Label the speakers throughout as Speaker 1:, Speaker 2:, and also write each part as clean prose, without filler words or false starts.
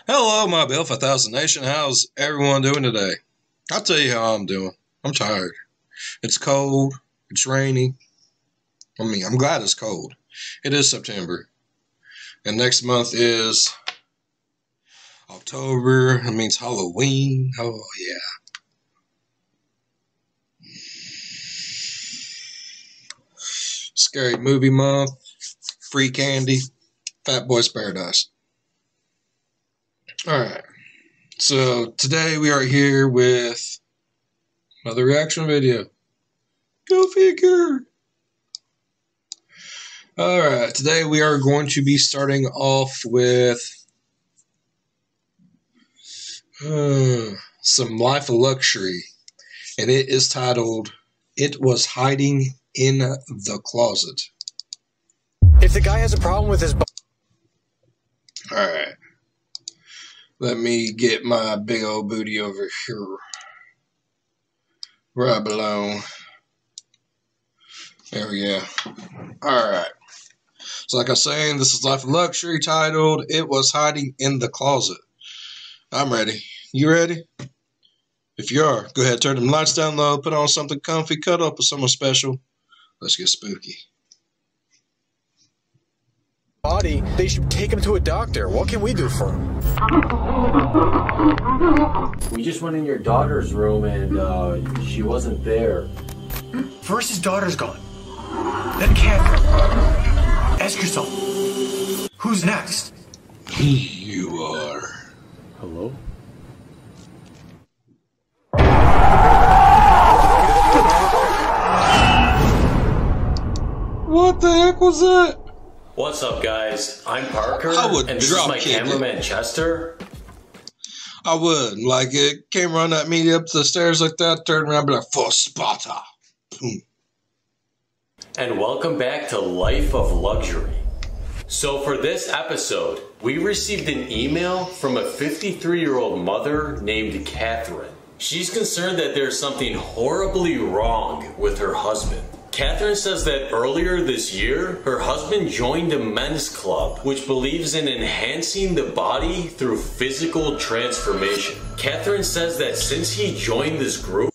Speaker 1: Hello, my Bill 5000 Nation. How's everyone doing today? I'll tell you how I'm doing. I'm tired. It's cold. It's rainy. I'm glad it's cold. It is September. And next month is October. It means Halloween. Oh, yeah. Scary movie month. Free candy. Fat Boys Paradise. Alright, so today we are here with another reaction video. Go figure! Alright, today we are going to be starting off with some Life of Luxury. And it is titled, It Was Hiding in the Closet.
Speaker 2: If the guy has a problem with his...
Speaker 1: Alright. Let me get my big old booty over here. Where I belong. There we go. Alright. So like I was saying, this is Life of Luxury titled, It Was Hiding in the Closet. I'm ready. You ready? If you are, go ahead, turn them lights down low, put on something comfy, cuddle up with someone special. Let's get spooky.
Speaker 2: Body, they should take him to a doctor. What can we do for him?
Speaker 3: We just went in your daughter's room and she wasn't there.
Speaker 2: First his daughter's gone. Then Catherine. Ask yourself, who's next?
Speaker 1: You are.
Speaker 3: Hello?
Speaker 1: What the heck was that?
Speaker 3: What's up, guys? I'm Parker,
Speaker 1: and
Speaker 3: this is my cameraman, Chester.
Speaker 1: I would. Like, it came running at me up the stairs like that, turned around and be like, for Sparta. Boom.
Speaker 3: And welcome back to Life of Luxury. So for this episode, we received an email from a 53-year-old mother named Catherine. She's concerned that there's something horribly wrong with her husband. Catherine says that earlier this year, her husband joined a men's club, which believes in enhancing the body through physical transformation. Catherine says that since he joined this group...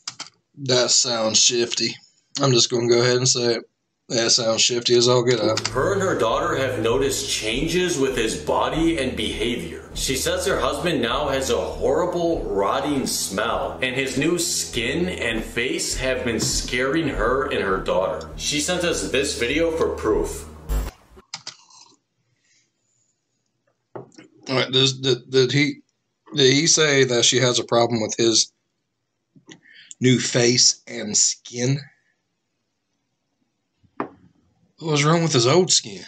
Speaker 1: That sounds shifty. I'm just going to go ahead and say it. That sounds shifty as all get out.
Speaker 3: Her and her daughter have noticed changes with his body and behavior. She says her husband now has a horrible, rotting smell, and his new skin and face have been scaring her and her daughter. She sent us this video for proof.
Speaker 1: Alright, did he say that she has a problem with his new face and skin? What was wrong with his old skin?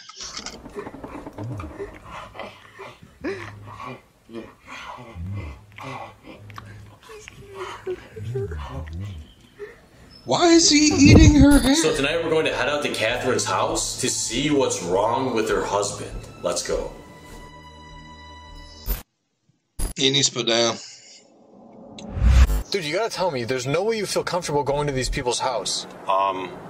Speaker 1: Why is he eating her hair?
Speaker 3: So tonight we're going to head out to Catherine's house to see what's wrong with her husband. Let's go.
Speaker 1: He needs to put down.
Speaker 2: Dude, you gotta tell me, there's no way you feel comfortable going to these people's house.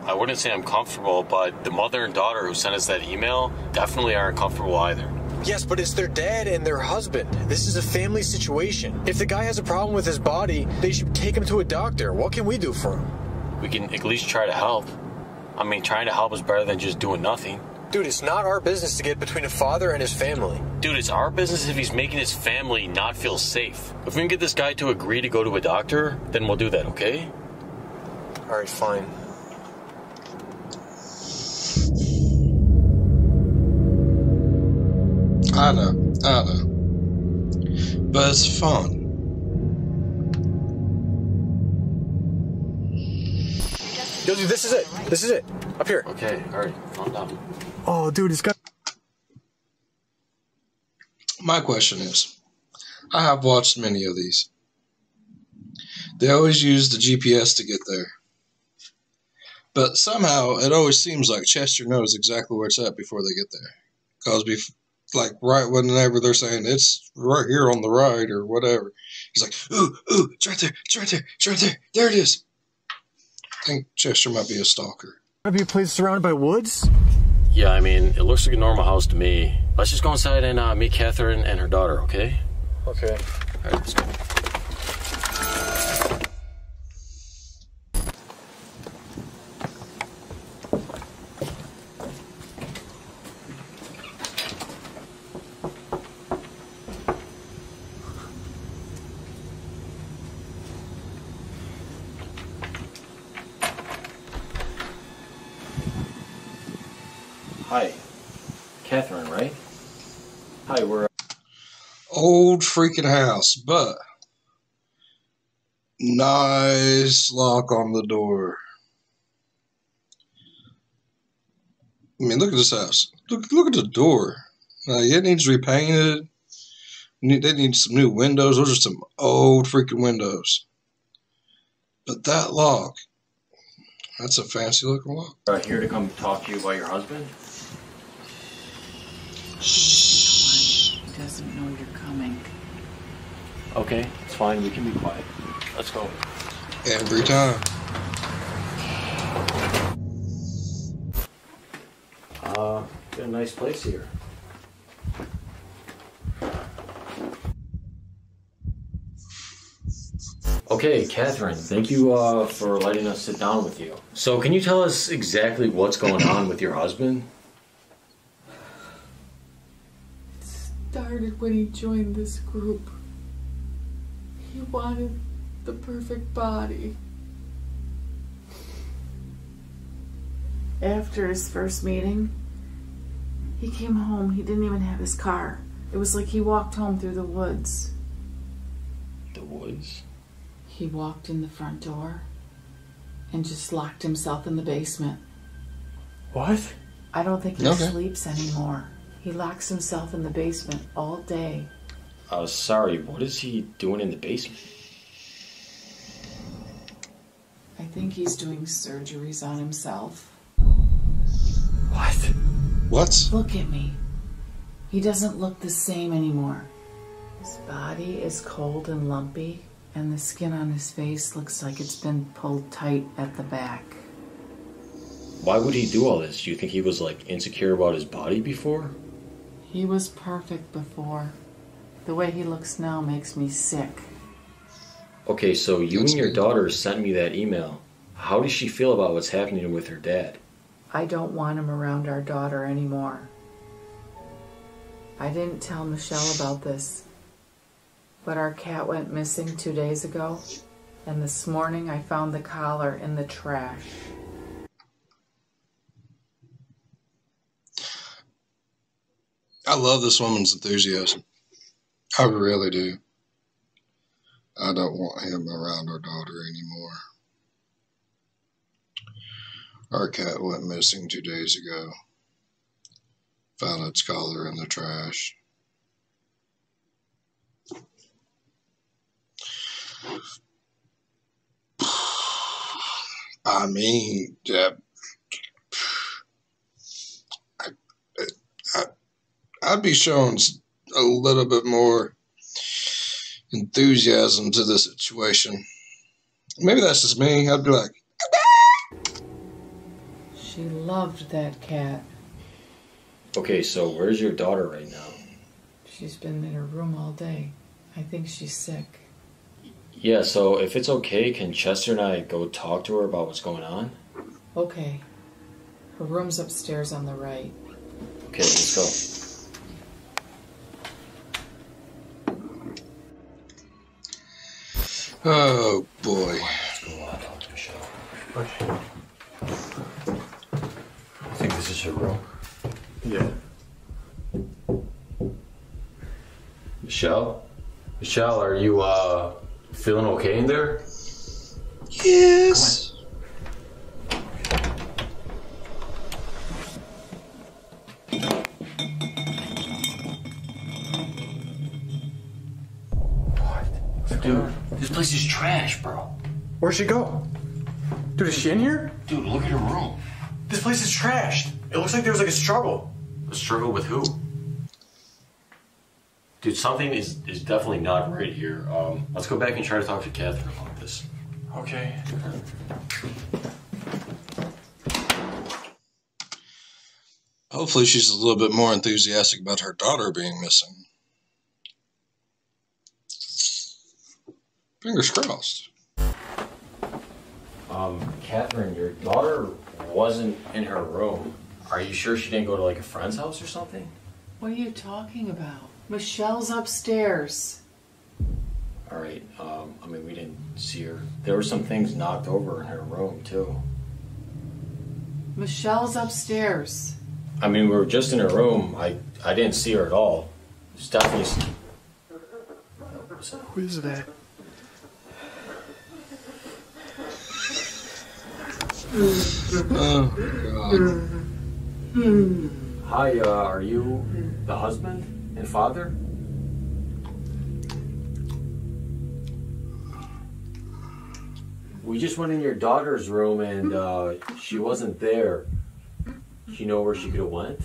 Speaker 3: I wouldn't say I'm comfortable, but the mother and daughter who sent us that email definitely aren't comfortable either.
Speaker 2: Yes, but it's their dad and their husband. This is a family situation. If the guy has a problem with his body, they should take him to a doctor. What can we do for him?
Speaker 3: We can at least try to help. I mean, trying to help is better than just doing nothing.
Speaker 2: Dude, it's not our business to get between a father and his family.
Speaker 3: Dude, it's our business if he's making his family not feel safe. If we can get this guy to agree to go to a doctor, then we'll do that, okay?
Speaker 2: Alright, fine.
Speaker 1: I know. But it's fun.
Speaker 2: Yo, dude, this is it. This is it. Up here.
Speaker 3: Okay, alright, calm down.
Speaker 2: Oh, dude, it's got...
Speaker 1: My question is, I have watched many of these. They always use the GPS to get there. But somehow, it always seems like Chester knows exactly where it's at before they get there. Because, like, right whenever they're saying, it's right here on the right or whatever, he's like, ooh, it's right there, it's right there, it's right there, there it is. I think Chester might be a stalker.
Speaker 2: Might be a place surrounded by woods?
Speaker 3: Yeah, I mean, it looks like a normal house to me. Let's just go inside and meet Catherine and her daughter, okay?
Speaker 2: Okay.
Speaker 3: All right, let's go. Hi, Catherine, right? Hi, we're...
Speaker 1: Old freaking house, but nice lock on the door. I mean, look at this house. Look at the door. It needs repainted. They need some new windows. Those are some old freaking windows. But that lock, that's a fancy looking lock.
Speaker 3: Here to come talk to you about your husband?
Speaker 4: Shh. He doesn't know you're coming.
Speaker 3: Okay, it's fine. We can be quiet. Let's go.
Speaker 1: Every time.
Speaker 3: Got a nice place here. Okay, Catherine, thank you for letting us sit down with you. So can you tell us exactly what's going on with your husband?
Speaker 4: Started when he joined this group. He wanted the perfect body. After his first meeting, he came home. He didn't even have his car. It was like he walked home through the woods.
Speaker 3: The woods?
Speaker 4: He walked in the front door and just locked himself in the basement.
Speaker 3: What?
Speaker 4: I don't think he sleeps anymore. He locks himself in the basement all day.
Speaker 3: Sorry, what is he doing in the basement?
Speaker 4: I think he's doing surgeries on himself.
Speaker 3: What?
Speaker 1: What?
Speaker 4: Look at me. He doesn't look the same anymore. His body is cold and lumpy, and the skin on his face looks like it's been pulled tight at the back.
Speaker 3: Why would he do all this? Do you think he was, like, insecure about his body before?
Speaker 4: He was perfect before. The way he looks now makes me sick.
Speaker 3: Okay, so you and your daughter sent me that email. How does she feel about what's happening with her dad?
Speaker 4: I don't want him around our daughter anymore. I didn't tell Michelle about this, but our cat went missing 2 days ago, and this morning I found the collar in the trash.
Speaker 1: I love this woman's enthusiasm. I really do. I don't want him around our daughter anymore. Our cat went missing 2 days ago. Found its collar in the trash. I mean, I'd be showing a little bit more enthusiasm to the situation. Maybe that's just me. I'd be like,
Speaker 4: She loved that cat.
Speaker 3: Okay, so where's your daughter right now?
Speaker 4: She's been in her room all day. I think she's sick.
Speaker 3: Yeah, so if it's okay, can Chester and I go talk to her about what's going on?
Speaker 4: Okay. Her room's upstairs on the right.
Speaker 3: Okay, let's go.
Speaker 1: oh boy.
Speaker 3: Let's go talk to Michelle. I think this is her room.
Speaker 2: Yeah.
Speaker 3: Michelle? Michelle, are you, feeling okay in there?
Speaker 1: Yes.
Speaker 3: Dude, This place is trash, bro.
Speaker 2: Where'd she go? Dude, is she in here?
Speaker 3: Dude, look at her room.
Speaker 2: This place is trashed. It looks like there was like a struggle.
Speaker 3: A struggle with who? Dude, something is definitely not right here. Let's go back and try to talk to Catherine about this.
Speaker 2: Okay.
Speaker 1: Hopefully she's a little bit more enthusiastic about her daughter being missing. Fingers crossed.
Speaker 3: Catherine, your daughter wasn't in her room. Are you sure she didn't go to like a friend's house or something?
Speaker 4: What are you talking about? Michelle's upstairs.
Speaker 3: All right, I mean, we didn't see her. There were some things knocked over in her room, too.
Speaker 4: Michelle's upstairs.
Speaker 3: I mean, we were just in her room. I didn't see her at all. It's definitely...
Speaker 2: Who is that?
Speaker 1: Oh, God.
Speaker 3: Hi, are you the husband and father? We just went in your daughter's room and she wasn't there. Do you know where she could have went?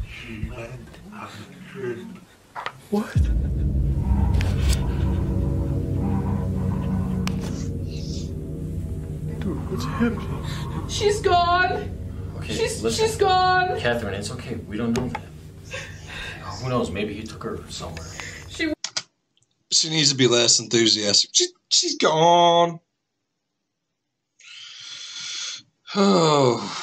Speaker 5: She went upstairs.
Speaker 2: What? Dude, what's happening?
Speaker 4: She's gone.
Speaker 3: Okay,
Speaker 4: She's
Speaker 3: listen,
Speaker 4: gone.
Speaker 3: Catherine, it's okay. We don't know that. Who knows? Maybe he took her somewhere.
Speaker 1: She needs to be less enthusiastic. She's gone. Oh.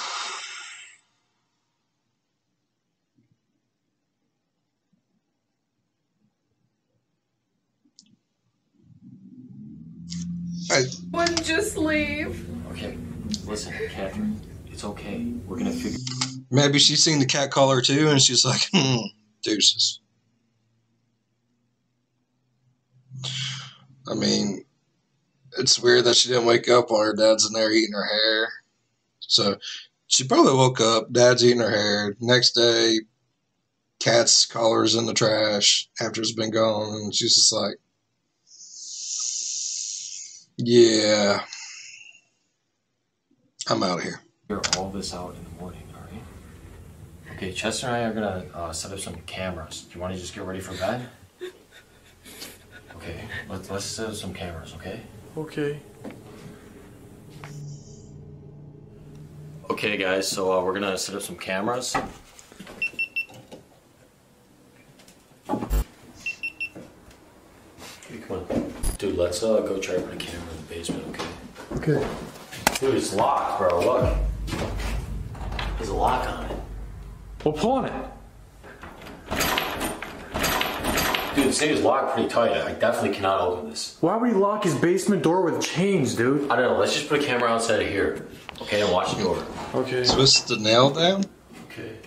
Speaker 4: Wouldn't just leave.
Speaker 3: Okay, listen, Catherine, it's okay. We're gonna figure...
Speaker 1: Maybe she's seen the cat caller too, and she's like, deuces. I mean, it's weird that she didn't wake up while her dad's in there eating her hair. So she probably woke up, dad's eating her hair. Next day, cat's collar's in the trash after it's been gone, and she's just like, yeah, I'm out of here.
Speaker 3: Figure all this out in the morning, all right? Okay, Chester and I are gonna set up some cameras. Do you want to just get ready for bed? Okay, let's set up some cameras, okay?
Speaker 2: Okay.
Speaker 3: Okay, guys, so we're gonna set up some cameras. Okay, come on. Dude, let's go try to put a camera in the basement, okay?
Speaker 2: Okay.
Speaker 3: Dude, it's locked, bro, look. There's a lock on it.
Speaker 2: Well, pull on it.
Speaker 3: Dude, this thing is locked pretty tight. I definitely cannot open this.
Speaker 2: Why would he lock his basement door with chains, dude?
Speaker 3: I don't know, let's just put a camera outside of here. Okay, and watch the door.
Speaker 2: Okay.
Speaker 1: Twist the nail down?
Speaker 3: Okay.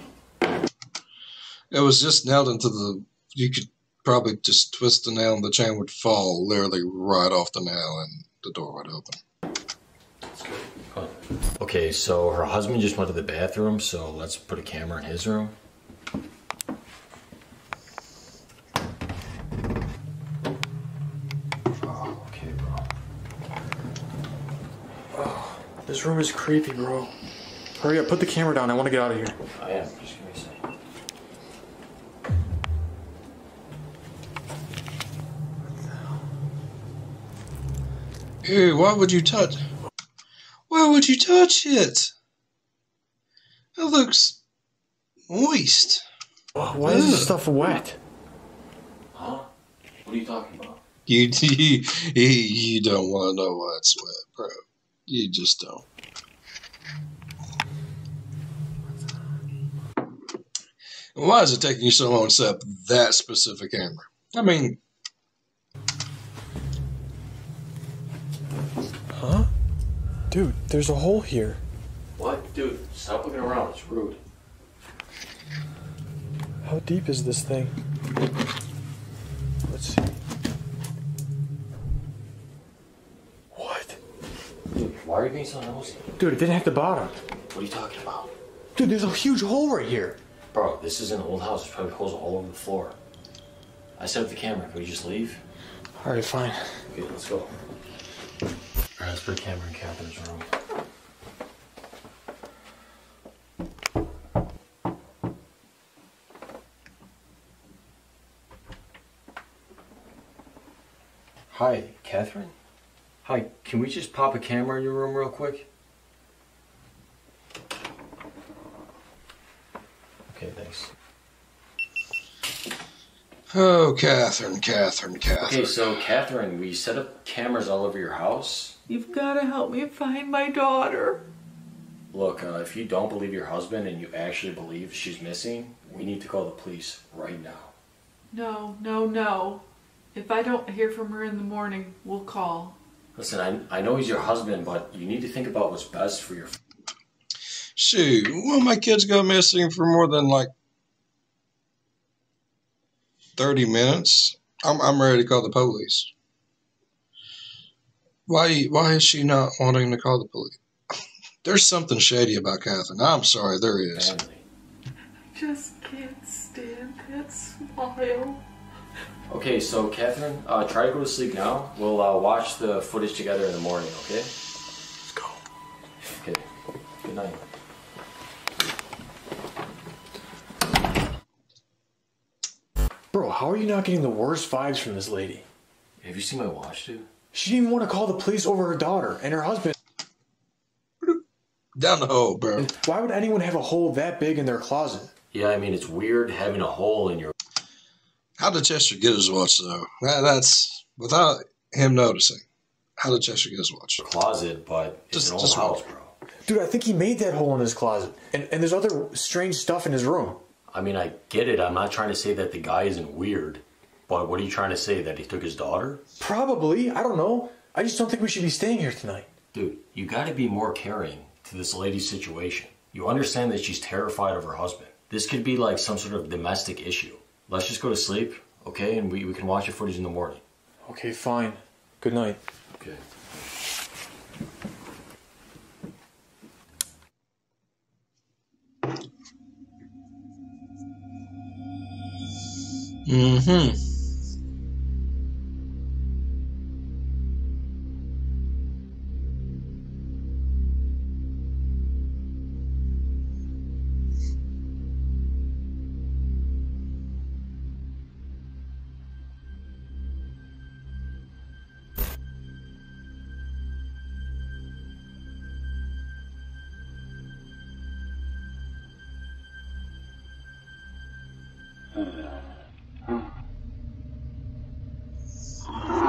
Speaker 1: It was just nailed into the... You could probably just twist the nail and the chain would fall literally right off the nail and the door would open.
Speaker 3: That's good. Come on. Okay, so her husband just went to the bathroom, so let's put a camera in his room. Oh, okay, bro.
Speaker 2: Oh, this room is creepy, bro. Hurry up, put the camera down. I want to get out of here.
Speaker 3: I am. Just give me a second.
Speaker 1: Ew, why would you touch... Why would you touch it? It looks moist.
Speaker 2: Why is this stuff wet?
Speaker 3: Huh? What are you talking about?
Speaker 1: You don't want to know why it's wet, bro. You just don't. Why is it taking you so long to set up that specific camera? I mean...
Speaker 2: Huh? Dude, there's a hole here.
Speaker 3: What? Dude, stop looking around. It's rude.
Speaker 2: How deep is this thing? Let's see. What?
Speaker 3: Dude, why are you being so nosy?
Speaker 2: Dude, it didn't have the bottom.
Speaker 3: What are you talking about?
Speaker 2: Dude, there's a huge hole right here.
Speaker 3: Bro, this is an old house. There's probably holes all over the floor. I set up the camera. Can we just leave?
Speaker 2: All right, fine.
Speaker 3: Okay, let's go. All right, let's put a camera in Catherine's room. Hi, Catherine? Hi, can we just pop a camera in your room real quick? Okay, thanks.
Speaker 1: Oh, Catherine.
Speaker 3: Okay, so Catherine, we set up cameras all over your house.
Speaker 4: You've got to help me find my daughter.
Speaker 3: Look, if you don't believe your husband and you actually believe she's missing, we need to call the police right now.
Speaker 4: No. If I don't hear from her in the morning, we'll call.
Speaker 3: Listen, I know he's your husband, but you need to think about what's best for your...
Speaker 1: Shoot, one of my kids got missing for more than like 30 minutes. I'm ready to call the police. Why is she not wanting to call the police? There's something shady about Catherine. I'm sorry, there is.
Speaker 3: family.
Speaker 4: I just can't stand that smile.
Speaker 3: Okay, so Catherine, try to go to sleep now. We'll watch the footage together in the morning, okay?
Speaker 2: Let's go.
Speaker 3: Okay, good night.
Speaker 2: Bro, how are you not getting the worst vibes from this lady?
Speaker 3: Have you seen my watch, dude?
Speaker 2: She didn't even want to call the police over her daughter and her husband.
Speaker 1: Down the hole, bro.
Speaker 2: And why would anyone have a hole that big in their closet?
Speaker 3: Yeah, I mean, it's weird having a hole in your...
Speaker 1: How did Chester get his watch, though? That's without him noticing. How did Chester get his watch?
Speaker 3: closet, but it's an old house, bro.
Speaker 2: Dude, I think he made that hole in his closet. And there's other strange stuff in his room.
Speaker 3: I mean, I get it. I'm not trying to say that the guy isn't weird, but what are you trying to say? That he took his daughter?
Speaker 2: Probably. I don't know. I just don't think we should be staying here tonight.
Speaker 3: Dude, you gotta be more caring to this lady's situation. You understand that she's terrified of her husband. This could be like some sort of domestic issue. Let's just go to sleep, okay? And we can watch your footage in the morning.
Speaker 2: Okay, fine. Good night.
Speaker 3: Okay.
Speaker 1: Mm-hmm.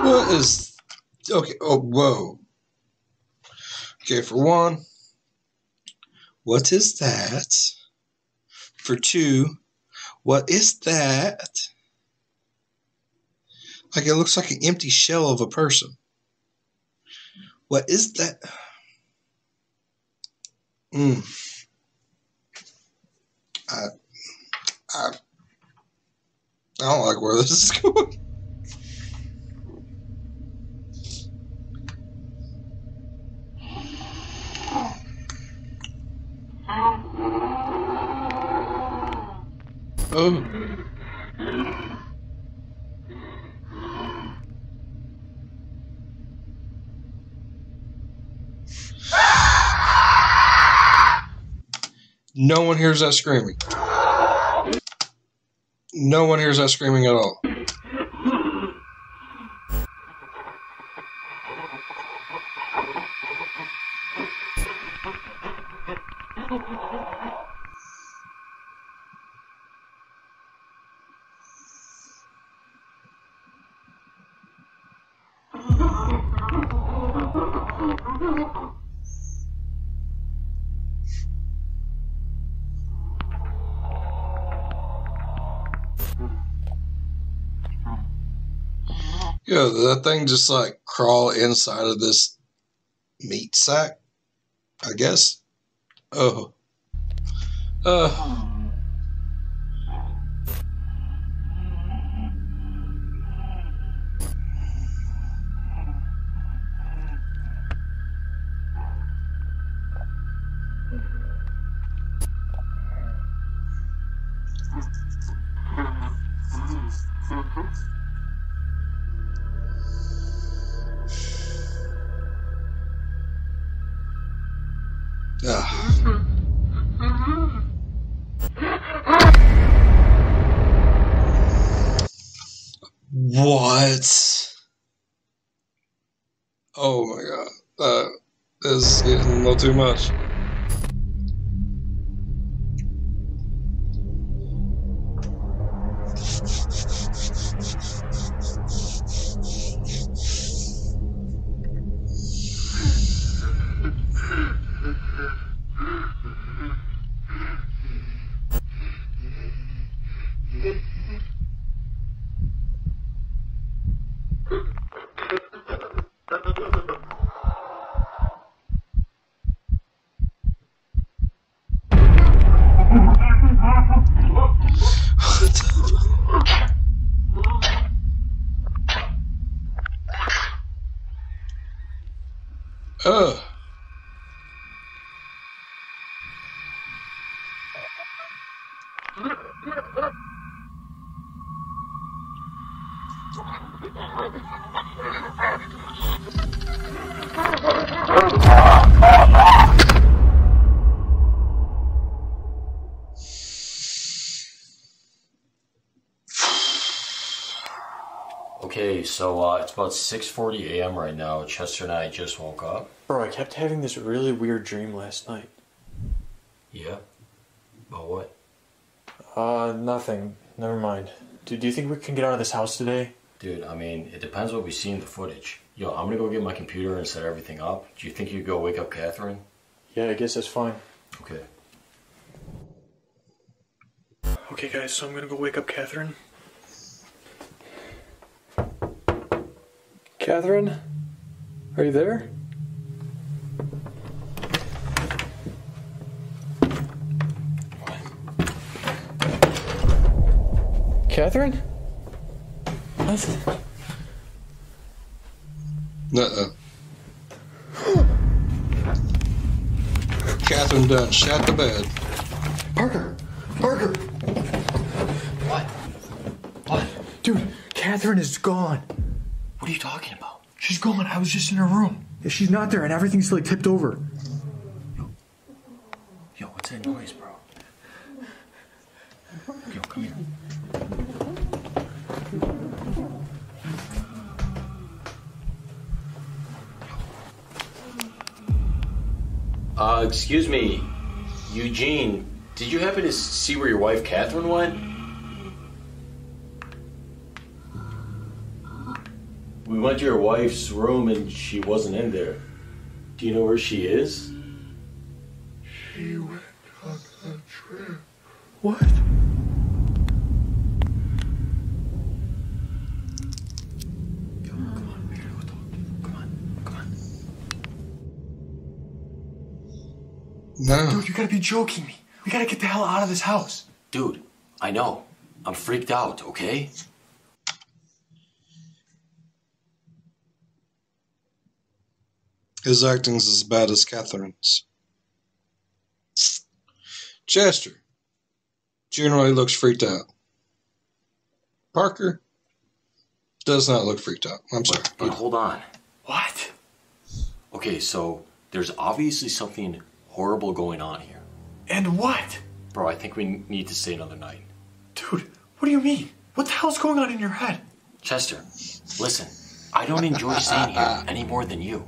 Speaker 1: What is... Okay, oh, whoa. Okay, for one, what is that? For two, what is that? Like, it looks like an empty shell of a person. What is that? I don't like where this is going. Oh. No one hears that screaming. No one hears that screaming at all. Yeah, that thing just like crawl inside of this meat sack, I guess. Oh. What? Oh my god. This is getting a little too much. Ugh.
Speaker 3: Okay, so it's about 6:40 a.m. right now. Chester and I just woke up.
Speaker 2: Bro, I kept having this really weird dream last night.
Speaker 3: Yeah? About what?
Speaker 2: Nothing. Never mind. Do you think we can get out of this house today?
Speaker 3: Dude, I mean, it depends what we see in the footage. Yo, I'm gonna go get my computer and set everything up. Do you think you could go wake up Catherine?
Speaker 2: Yeah, I guess that's fine.
Speaker 3: Okay.
Speaker 2: Okay, guys, so I'm gonna go wake up Catherine. Catherine? Are you there? Catherine? What?
Speaker 1: Nuh-uh. Catherine done shot the bed.
Speaker 2: Parker! Parker!
Speaker 3: What? What?
Speaker 2: Dude, Catherine is gone.
Speaker 3: What are you talking about?
Speaker 2: She's gone. I was just in her room. Yeah, she's not there, and everything's like tipped over.
Speaker 3: Yo, what's that noise, bro? Yo, come here. Excuse me, Eugene, did you happen to see where your wife Catherine went? We went to your wife's room and she wasn't in there. Do you know where she is?
Speaker 5: She went on a trip.
Speaker 2: What?
Speaker 3: Come on, we gotta go talk. Come on, come on.
Speaker 1: No.
Speaker 2: Dude, you gotta be joking me. We gotta get the hell out of this house.
Speaker 3: Dude, I know. I'm freaked out, okay?
Speaker 1: His acting's as bad as Catherine's. Chester generally looks freaked out. Parker does not look freaked out. I'm sorry.
Speaker 3: But hold on.
Speaker 2: What?
Speaker 3: Okay, so there's obviously something horrible going on here.
Speaker 2: And what?
Speaker 3: Bro, I think we need to stay another night.
Speaker 2: Dude, what do you mean? What the hell's going on in your head?
Speaker 3: Chester, listen, I don't enjoy staying here any more than you.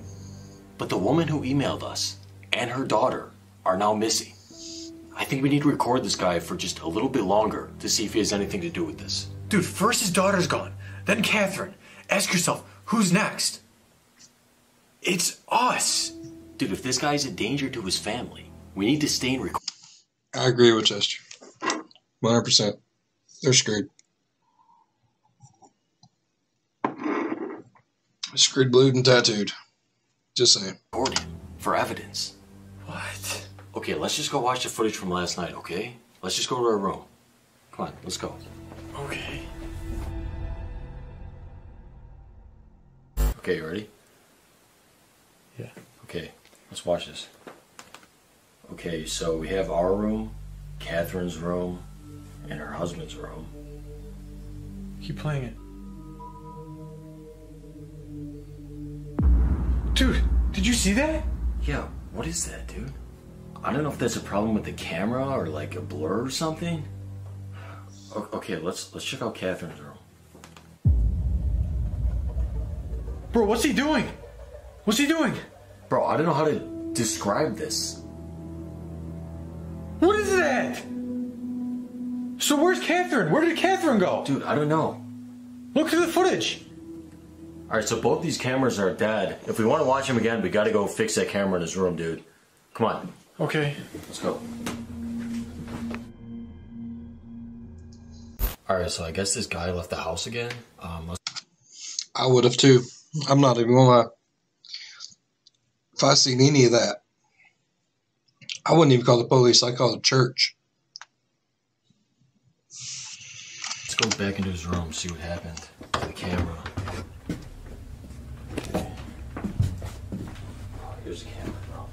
Speaker 3: But the woman who emailed us and her daughter are now missing. I think we need to record this guy for just a little bit longer to see if he has anything to do with this.
Speaker 2: Dude, first his daughter's gone, then Catherine. Ask yourself, who's next? It's us.
Speaker 3: Dude, if this guy's a danger to his family, we need to stay and record.
Speaker 1: I agree with Chester. 100%. They're screwed. Screwed, blued, and tattooed. Just saying.
Speaker 3: Record him for evidence.
Speaker 2: What?
Speaker 3: Okay, let's just go watch the footage from last night, okay? Let's just go to our room. Come on, let's go.
Speaker 2: Okay.
Speaker 3: Okay, you ready?
Speaker 2: Yeah.
Speaker 3: Okay, let's watch this. Okay, so we have our room, Catherine's room, and her husband's room.
Speaker 2: Keep playing it. Dude, did you see that?
Speaker 3: Yeah, what is that, dude? I don't know if that's a problem with the camera or like a blur or something. Okay, let's check out Catherine's room.
Speaker 2: Bro, what's he doing? What's he doing?
Speaker 3: Bro, I don't know how to describe this.
Speaker 2: What is that? So where's Catherine? Where did Catherine go?
Speaker 3: Dude, I don't know.
Speaker 2: Look at the footage.
Speaker 3: Alright, so both these cameras are dead. If we want to watch him again, we gotta go fix that camera in his room, dude. Come on.
Speaker 2: Okay.
Speaker 3: Let's go. Alright, so I guess this guy left the house again.
Speaker 1: I would have too. I'm not even gonna lie. If I seen any of that, I wouldn't even call the police. I'd call the church.
Speaker 3: Let's go back into his room, see what happened to the camera. Okay. Oh, here's the camera, bro.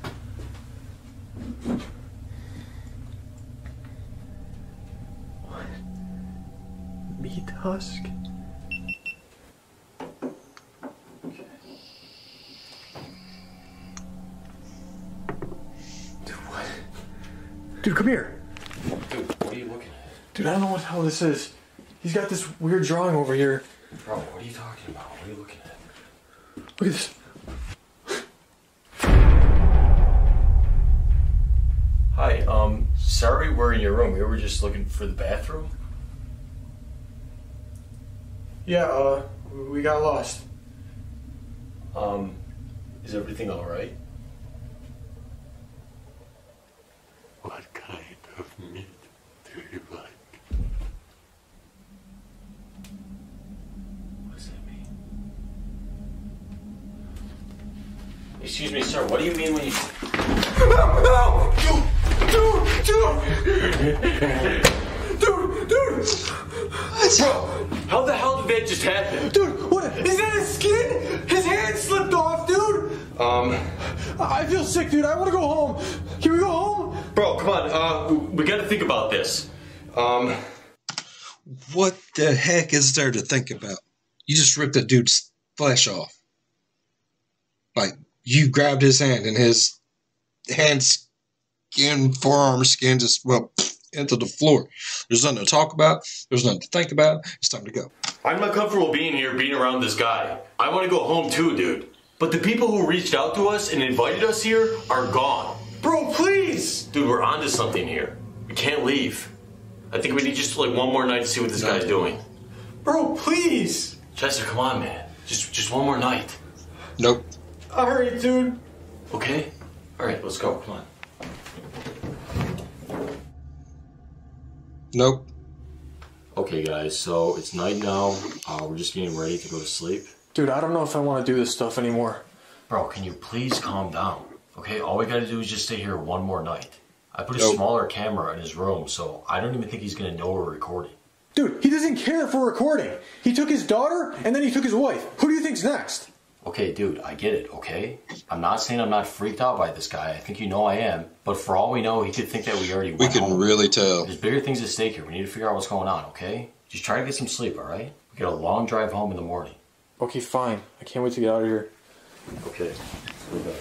Speaker 3: What?
Speaker 2: Meat husk. Dude, come here.
Speaker 3: Dude, what are you looking at?
Speaker 2: Dude, I don't know what the hell this is. He's got this weird drawing over here.
Speaker 3: Bro, what are you talking about? What are you looking at?
Speaker 2: Look at this.
Speaker 3: Hi, sorry we're in your room. We were just looking for the bathroom.
Speaker 2: Yeah, we got lost.
Speaker 3: Is everything alright?
Speaker 5: What kind of meat do you like?
Speaker 3: What does that mean? Excuse me, sir, what do you mean when you...
Speaker 2: Dude!
Speaker 3: Bro, how the hell did that just happen?
Speaker 2: Dude, what? Is that his skin? His hand slipped off, dude! I feel sick, dude. I want to go home. Can we go home?
Speaker 3: Bro, come on, we gotta think about this.
Speaker 1: What the heck is there to think about? You just ripped that dude's flesh off. Like, you grabbed his hand and his hand skin, forearm skin just, well, into the floor. There's nothing to talk about. There's nothing to think about. It's time to go.
Speaker 3: I'm not comfortable being here, being around this guy. I want to go home too, dude. But the people who reached out to us and invited us here are gone.
Speaker 2: Bro, please!
Speaker 3: Dude, we're onto something here. We can't leave. I think we need just like one more night to see what this guy's doing.
Speaker 2: Bro, please!
Speaker 3: Chester, come on, man. Just one more night.
Speaker 1: Nope.
Speaker 2: Alright, dude.
Speaker 3: Okay? Alright, let's go. Come on.
Speaker 1: Nope.
Speaker 3: Okay, guys, so it's night now. We're just getting ready to go to sleep.
Speaker 2: Dude, I don't know if I want to do this stuff anymore.
Speaker 3: Bro, can you please calm down? Okay, all we gotta do is just stay here one more night. I put a
Speaker 1: Nope.
Speaker 3: smaller camera in his room, so I don't even think he's gonna know we're recording.
Speaker 2: Dude, he doesn't care if we're recording. He took his daughter, and then he took his wife. Who do you think's next?
Speaker 3: Okay, dude, I get it, okay? I'm not saying I'm not freaked out by this guy. I think you know I am. But for all we know, he could think that we already
Speaker 1: We
Speaker 3: went
Speaker 1: can
Speaker 3: home.
Speaker 1: really tell.
Speaker 3: There's bigger things at stake here. We need to figure out what's going on, okay? Just try to get some sleep, alright? We got a long drive home in the morning.
Speaker 2: Okay, fine. I can't wait to get out of here.
Speaker 3: Okay. Go to bed.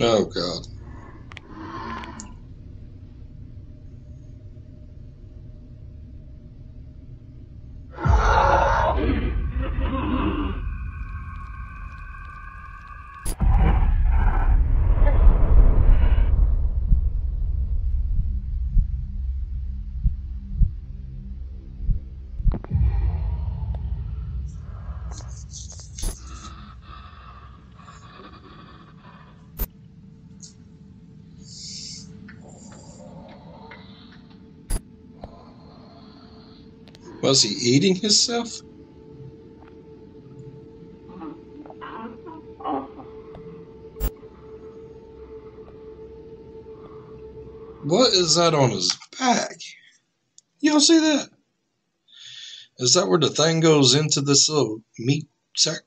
Speaker 1: Oh, God. Was he eating himself? What is that on his back? You don't see that? Is that where the thing goes into this little meat sack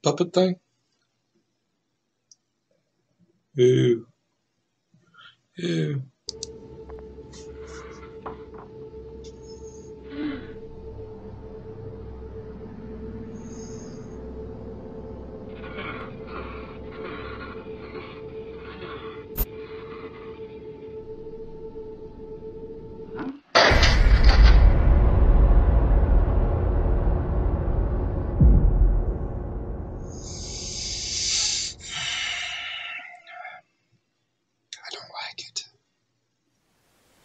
Speaker 1: puppet thing? Ew. Ew.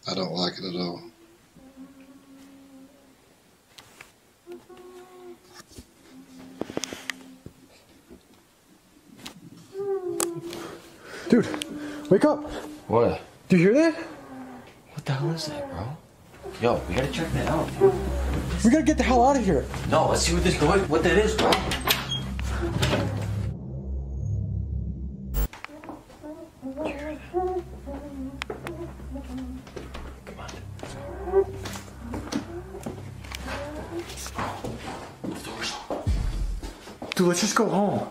Speaker 1: I don't like it at all.
Speaker 2: Dude, wake up.
Speaker 3: What?
Speaker 2: Do you hear that?
Speaker 3: What the hell is that, bro? Yo, we gotta check that out, dude.
Speaker 2: We gotta get the hell out of here.
Speaker 3: No, let's see what this noise, what that is, bro. Come on. The door's open.
Speaker 2: Dude, let's just go home.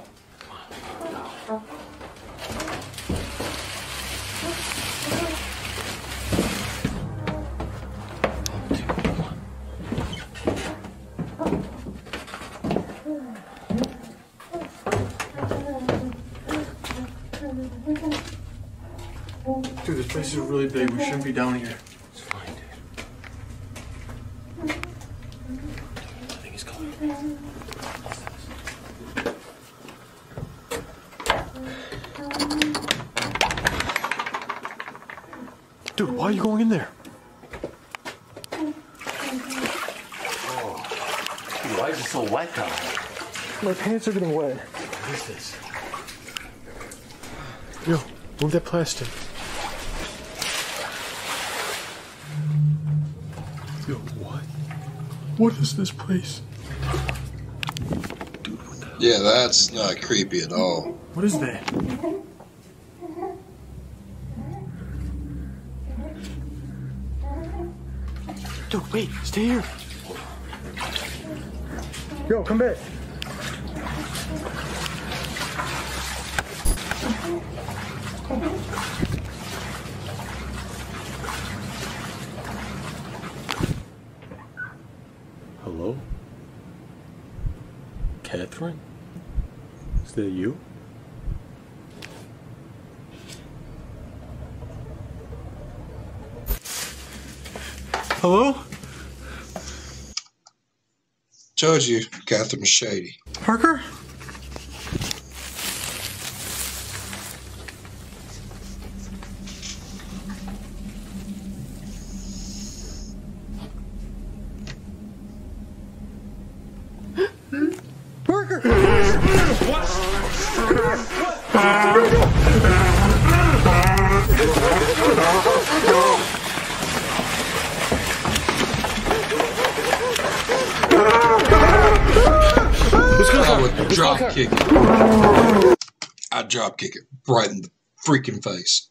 Speaker 2: Dude, this place is really big. We shouldn't be down here.
Speaker 3: It's fine, dude. I think he's coming.
Speaker 2: Dude, why are you going in there?
Speaker 3: Oh. Dude, why is it so wet down here?
Speaker 2: My pants are getting wet.
Speaker 3: What is this?
Speaker 2: Yo, move that plastic. Yo, what? What is this place? Dude, what the hell?
Speaker 1: Yeah, that's not creepy at all.
Speaker 2: What is that? Dude, wait, stay here. Yo, come back.
Speaker 5: Hello? Catherine? Is that you?
Speaker 2: Hello?
Speaker 1: Told you, Catherine was shady.
Speaker 2: Parker? Parker!
Speaker 1: I would drop kick it. I'd drop kick it right in the freaking face.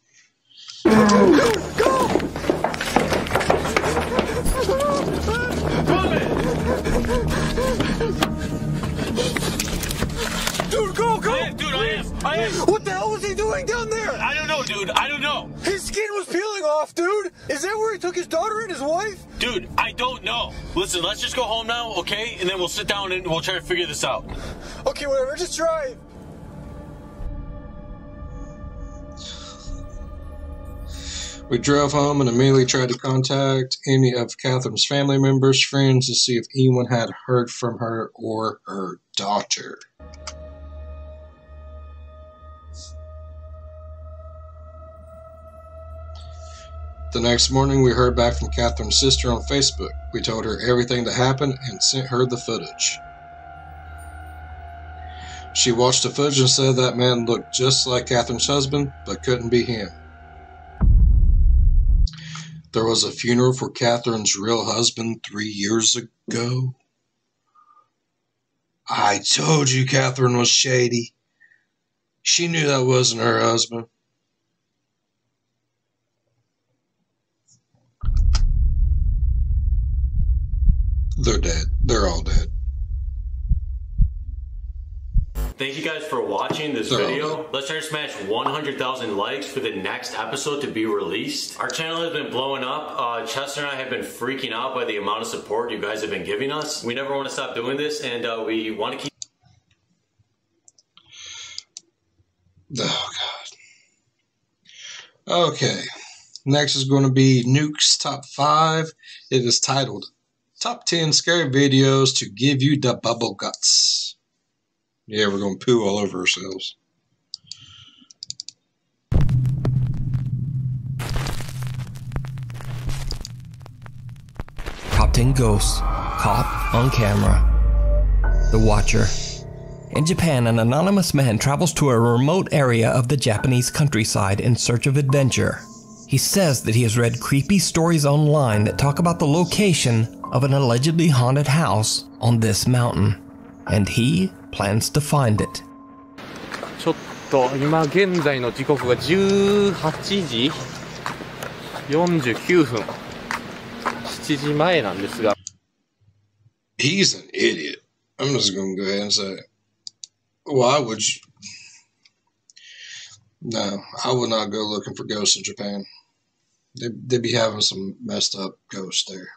Speaker 2: Dude, go!
Speaker 6: Dude, I am.
Speaker 2: What the hell was he doing down there?
Speaker 6: I don't know, dude. I don't know.
Speaker 2: His skin was peeling off, dude. Is that where he took his daughter and his wife?
Speaker 6: Dude, I don't know. Listen, let's just go home now, okay? And then we'll sit down and we'll try to figure this out.
Speaker 2: Okay, whatever. Just drive.
Speaker 1: We drove home and immediately tried to contact any of Catherine's family members, friends, to see if anyone had heard from her or her daughter. The next morning, we heard back from Catherine's sister on Facebook. We told her everything that happened and sent her the footage. She watched the footage and said that man looked just like Catherine's husband, but couldn't be him. There was a funeral for Catherine's real husband 3 years ago. I told you Catherine was shady. She knew that wasn't her husband. They're dead. They're all dead.
Speaker 3: Thank you guys for watching this video. Let's try to smash 100,000 likes for the next episode to be released. Our channel has been blowing up. Chester and I have been freaking out by the amount of support you guys have been giving us. We never want to stop doing this, and we want to keep...
Speaker 1: Oh, God. Okay. Next is going to be Nuke's Top 5. It is titled Top 10 Scary Videos to Give You the Bubble Guts. Yeah, we're going to poo all over ourselves.
Speaker 7: Top 10 Ghosts Caught on Camera. The Watcher. In Japan, an anonymous man travels to a remote area of the Japanese countryside in search of adventure. He says that he has read creepy stories online that talk about the location of an allegedly haunted house on this mountain, and he plans to find it.
Speaker 8: ちょっと今現在の時刻が18時49分、7時前なんですが。
Speaker 1: He's an idiot. I'm just going to go ahead and say it. Why would you? No, I would not go looking for ghosts in Japan. They'd be having some messed up ghosts there.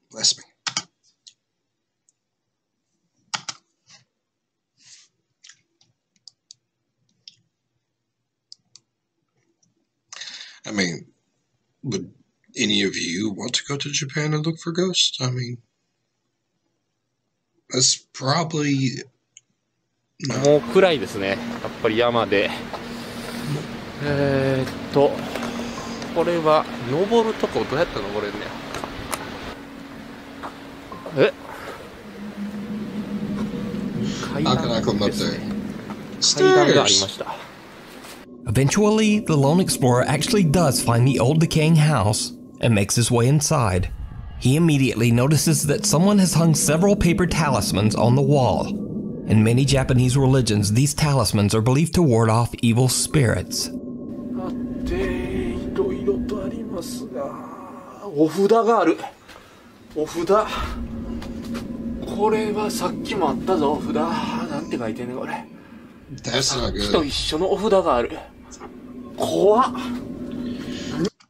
Speaker 1: Bless me. I mean, would any of you want to go to Japan and look for ghosts? I mean, that's probably... No.
Speaker 8: もう暗いですね。やっぱり山で。これは登るとこどうやって登れんねや。
Speaker 1: How can I come up there?
Speaker 8: 階段がありました。
Speaker 7: Eventually, the lone explorer actually does find the old decaying house and makes his way inside. He immediately notices that someone has hung several paper talismans on the wall. In many Japanese religions, these talismans are believed to ward off evil spirits.
Speaker 8: いろいろとありますが、お札がある。お札。これはさっきもあったぞ、お札。なんて書いてんねんこれ。
Speaker 1: That's not good.
Speaker 8: と一緒のお札がある。怖っ。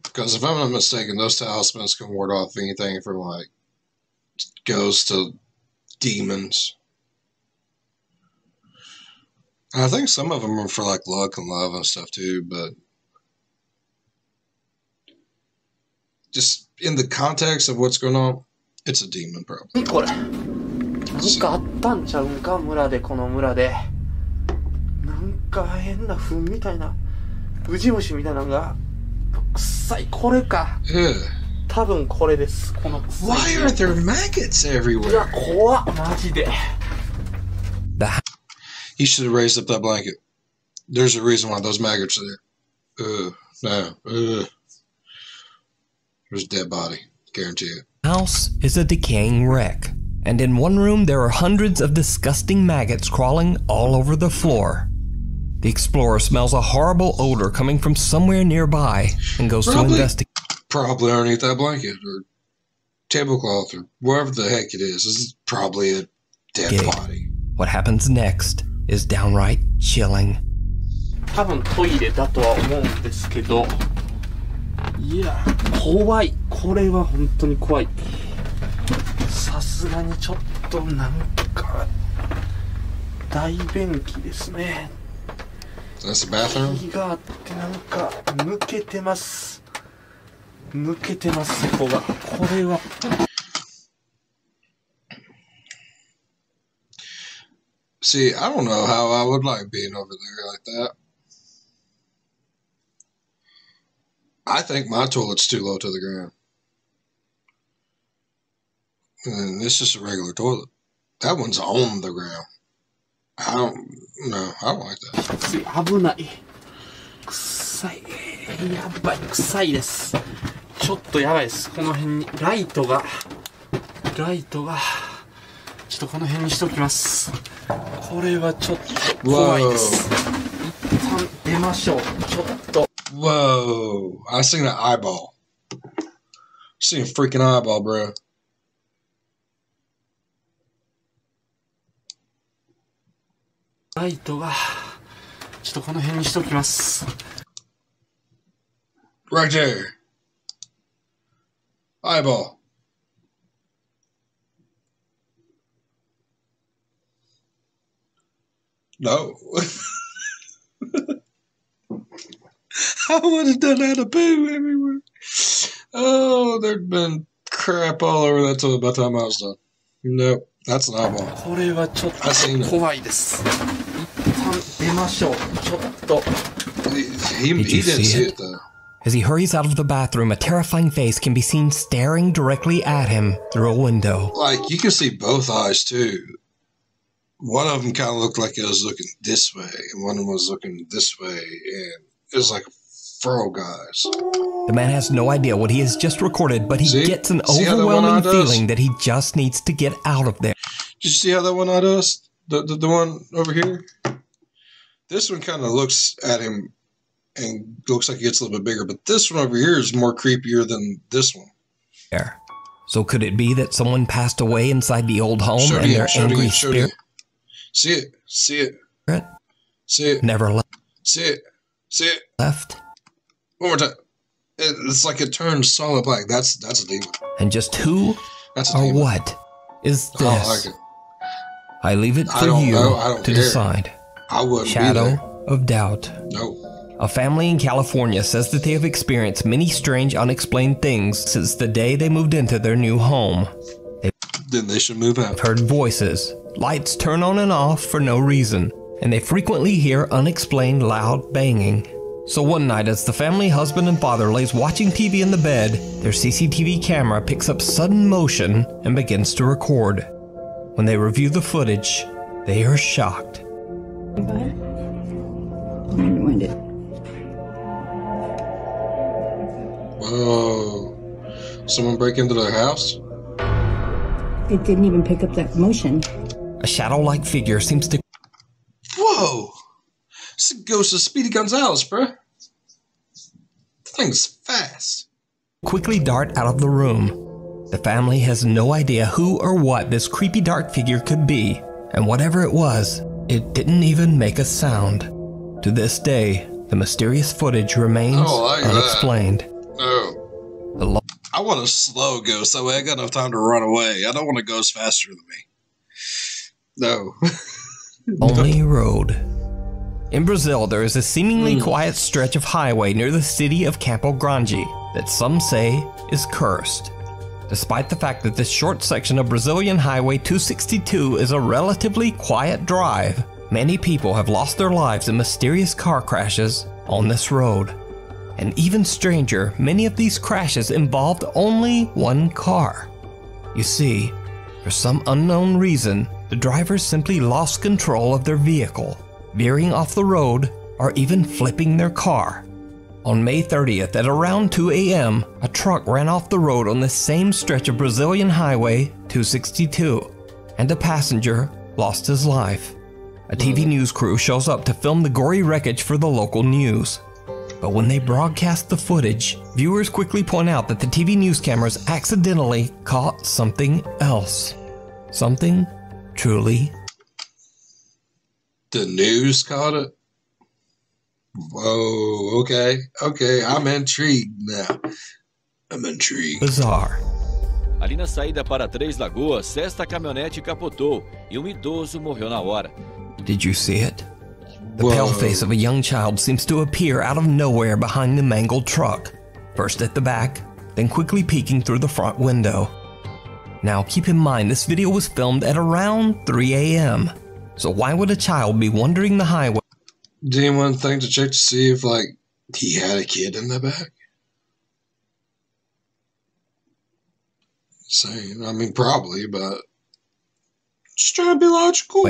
Speaker 1: Because if I'm not mistaken, those talismans can ward off anything from like ghosts to demons. I think some of them are for like luck and love and stuff too, but just in the context of what's going on, it's a demon probably.
Speaker 8: これなんかあったんちゃうんか、村で。この村でなんか変な糞みたいなウジ虫みたいなのが臭い。これか。多分これです。この臭い。
Speaker 1: Why are there maggots everywhere?
Speaker 8: いや怖っマジで。
Speaker 1: He should have raised up that blanket. There's a reason why those maggots are there. No. There's a dead body. Guarantee it.
Speaker 7: The house is a decaying wreck, and in one room there are hundreds of disgusting maggots crawling all over the floor. The explorer smells a horrible odor coming from somewhere nearby and goes to investigate.
Speaker 1: Probably underneath that blanket or tablecloth or wherever the heck it is. This is probably a dead body.
Speaker 7: What happens next is downright chilling.
Speaker 8: 多分トイレだとは思うんですけど、いや怖い。これは本当に怖い。さすがにちょっとなんか大便器ですね。
Speaker 1: That's the bathroom?
Speaker 8: 火があってなんか抜けてます。抜けてます、そこが。これは。
Speaker 1: See, I don't know how I would like being over there like that. I think my toilet's too low to the ground. And it's just a regular toilet. That one's on the ground. I don't like that.
Speaker 8: 危ない。臭い。やばい、臭いです。ちょっとやばいです。この辺にライトがちょっとこの辺にしておきます。これはちょっと怖いです。一旦出ましょう。ちょっと。
Speaker 1: Whoa! I seen an eyeball. See a freaking eyeball, bro.
Speaker 8: ライトがちょっとこの辺にしときます。
Speaker 1: Right there. Eyeball. No. I would have done that to poo everywhere. Oh, there'd been crap all over that till by the time I was done. Nope, that's an eyeball.
Speaker 8: これはちょっ
Speaker 1: I seen
Speaker 8: と
Speaker 1: it.
Speaker 8: 怖いです。一旦出ましょう。ちょっと。
Speaker 1: He
Speaker 7: Did you
Speaker 1: didn't
Speaker 7: see
Speaker 1: see
Speaker 7: it?
Speaker 1: it though.
Speaker 7: As he hurries out of the bathroom, a terrifying face can be seen staring directly at him through a window.
Speaker 1: Like, you can see both eyes too. One of them kind of looked like it was looking this way, and one of them was looking this way, and it was like fro guys.
Speaker 7: The man has no idea what he has just recorded, but he
Speaker 1: See?
Speaker 7: gets an
Speaker 1: See how that one
Speaker 7: overwhelming
Speaker 1: eye does?
Speaker 7: feeling that he just needs to get out of there.
Speaker 1: Did you see how that one eye does? The one over here? This one kind of looks at him and looks like it gets a little bit bigger, but this one over here is more creepier than this one.
Speaker 7: So could it be that someone passed away inside the old home
Speaker 1: Show it
Speaker 7: and
Speaker 1: again,
Speaker 7: their
Speaker 1: show it
Speaker 7: angry
Speaker 1: again, show it
Speaker 7: spirit
Speaker 1: again. See it, see it, see it,
Speaker 7: never
Speaker 1: see it, see it.
Speaker 7: left?
Speaker 1: One more time. It's like it turns solid black. That's a demon.
Speaker 7: And just who
Speaker 1: That's a
Speaker 7: or
Speaker 1: demon.
Speaker 7: what is
Speaker 1: I don't like
Speaker 7: this?
Speaker 1: it.
Speaker 7: I leave it
Speaker 1: I
Speaker 7: for
Speaker 1: don't
Speaker 7: you
Speaker 1: know. I don't
Speaker 7: to
Speaker 1: care.
Speaker 7: decide.
Speaker 1: I wouldn't be
Speaker 7: Shadow
Speaker 1: there.
Speaker 7: of doubt.
Speaker 1: No.
Speaker 7: A family in California says that they have experienced many strange, unexplained things since the day they moved into their new home.
Speaker 1: Then they should move out.
Speaker 7: They've heard voices, lights turn on and off for no reason, and they frequently hear unexplained loud banging. So one night, as the family husband and father lays watching TV in the bed, their CCTV camera picks up sudden motion and begins to record. When they review the footage, they are shocked.
Speaker 1: Whoa. Someone break into their house?
Speaker 9: It didn't even pick up that motion.
Speaker 7: A shadow-like figure seems to
Speaker 1: Whoa. It's the ghost of Speedy Gonzales, bruh. The thing's fast.
Speaker 7: quickly dart out of the room. The family has no idea who or what this creepy dark figure could be, and whatever it was, it didn't even make a sound. To this day, the mysterious footage remains unexplained.
Speaker 1: No. I want a slow ghost, that way I got enough time to run away. I don't want a ghost faster than me. No.
Speaker 7: Only road. In Brazil, there is a seemingly quiet stretch of highway near the city of Campo Grande that some say is cursed. Despite the fact that this short section of Brazilian Highway 262 is a relatively quiet drive, many people have lost their lives in mysterious car crashes on this road. And even stranger, many of these crashes involved only one car. You see, for some unknown reason, the drivers simply lost control of their vehicle, veering off the road or even flipping their car. On May 30th at around 2 a.m., a truck ran off the road on the same stretch of Brazilian Highway 262, and a passenger lost his life. A TV news crew shows up to film the gory wreckage for the local news. But when they broadcast the footage, viewers quickly point out that the TV news cameras accidentally caught something else. Something truly.
Speaker 1: The news caught it? Whoa, okay. Okay, I'm intrigued now. I'm intrigued.
Speaker 7: Bizarre.
Speaker 10: Ali na saída para Três Lagoas, esta caminhonete capotou e idoso morreu na hora.
Speaker 7: Did you see it? The pale face of a young child seems to appear out of nowhere behind the mangled truck, first at the back, then quickly peeking through the front window. Now keep in mind this video was filmed at around 3 a.m., so why would a child be wandering the highway?
Speaker 1: Did anyone think to check to see if, like, he had a kid in the back? Same. I mean, probably, but just trying to be logical.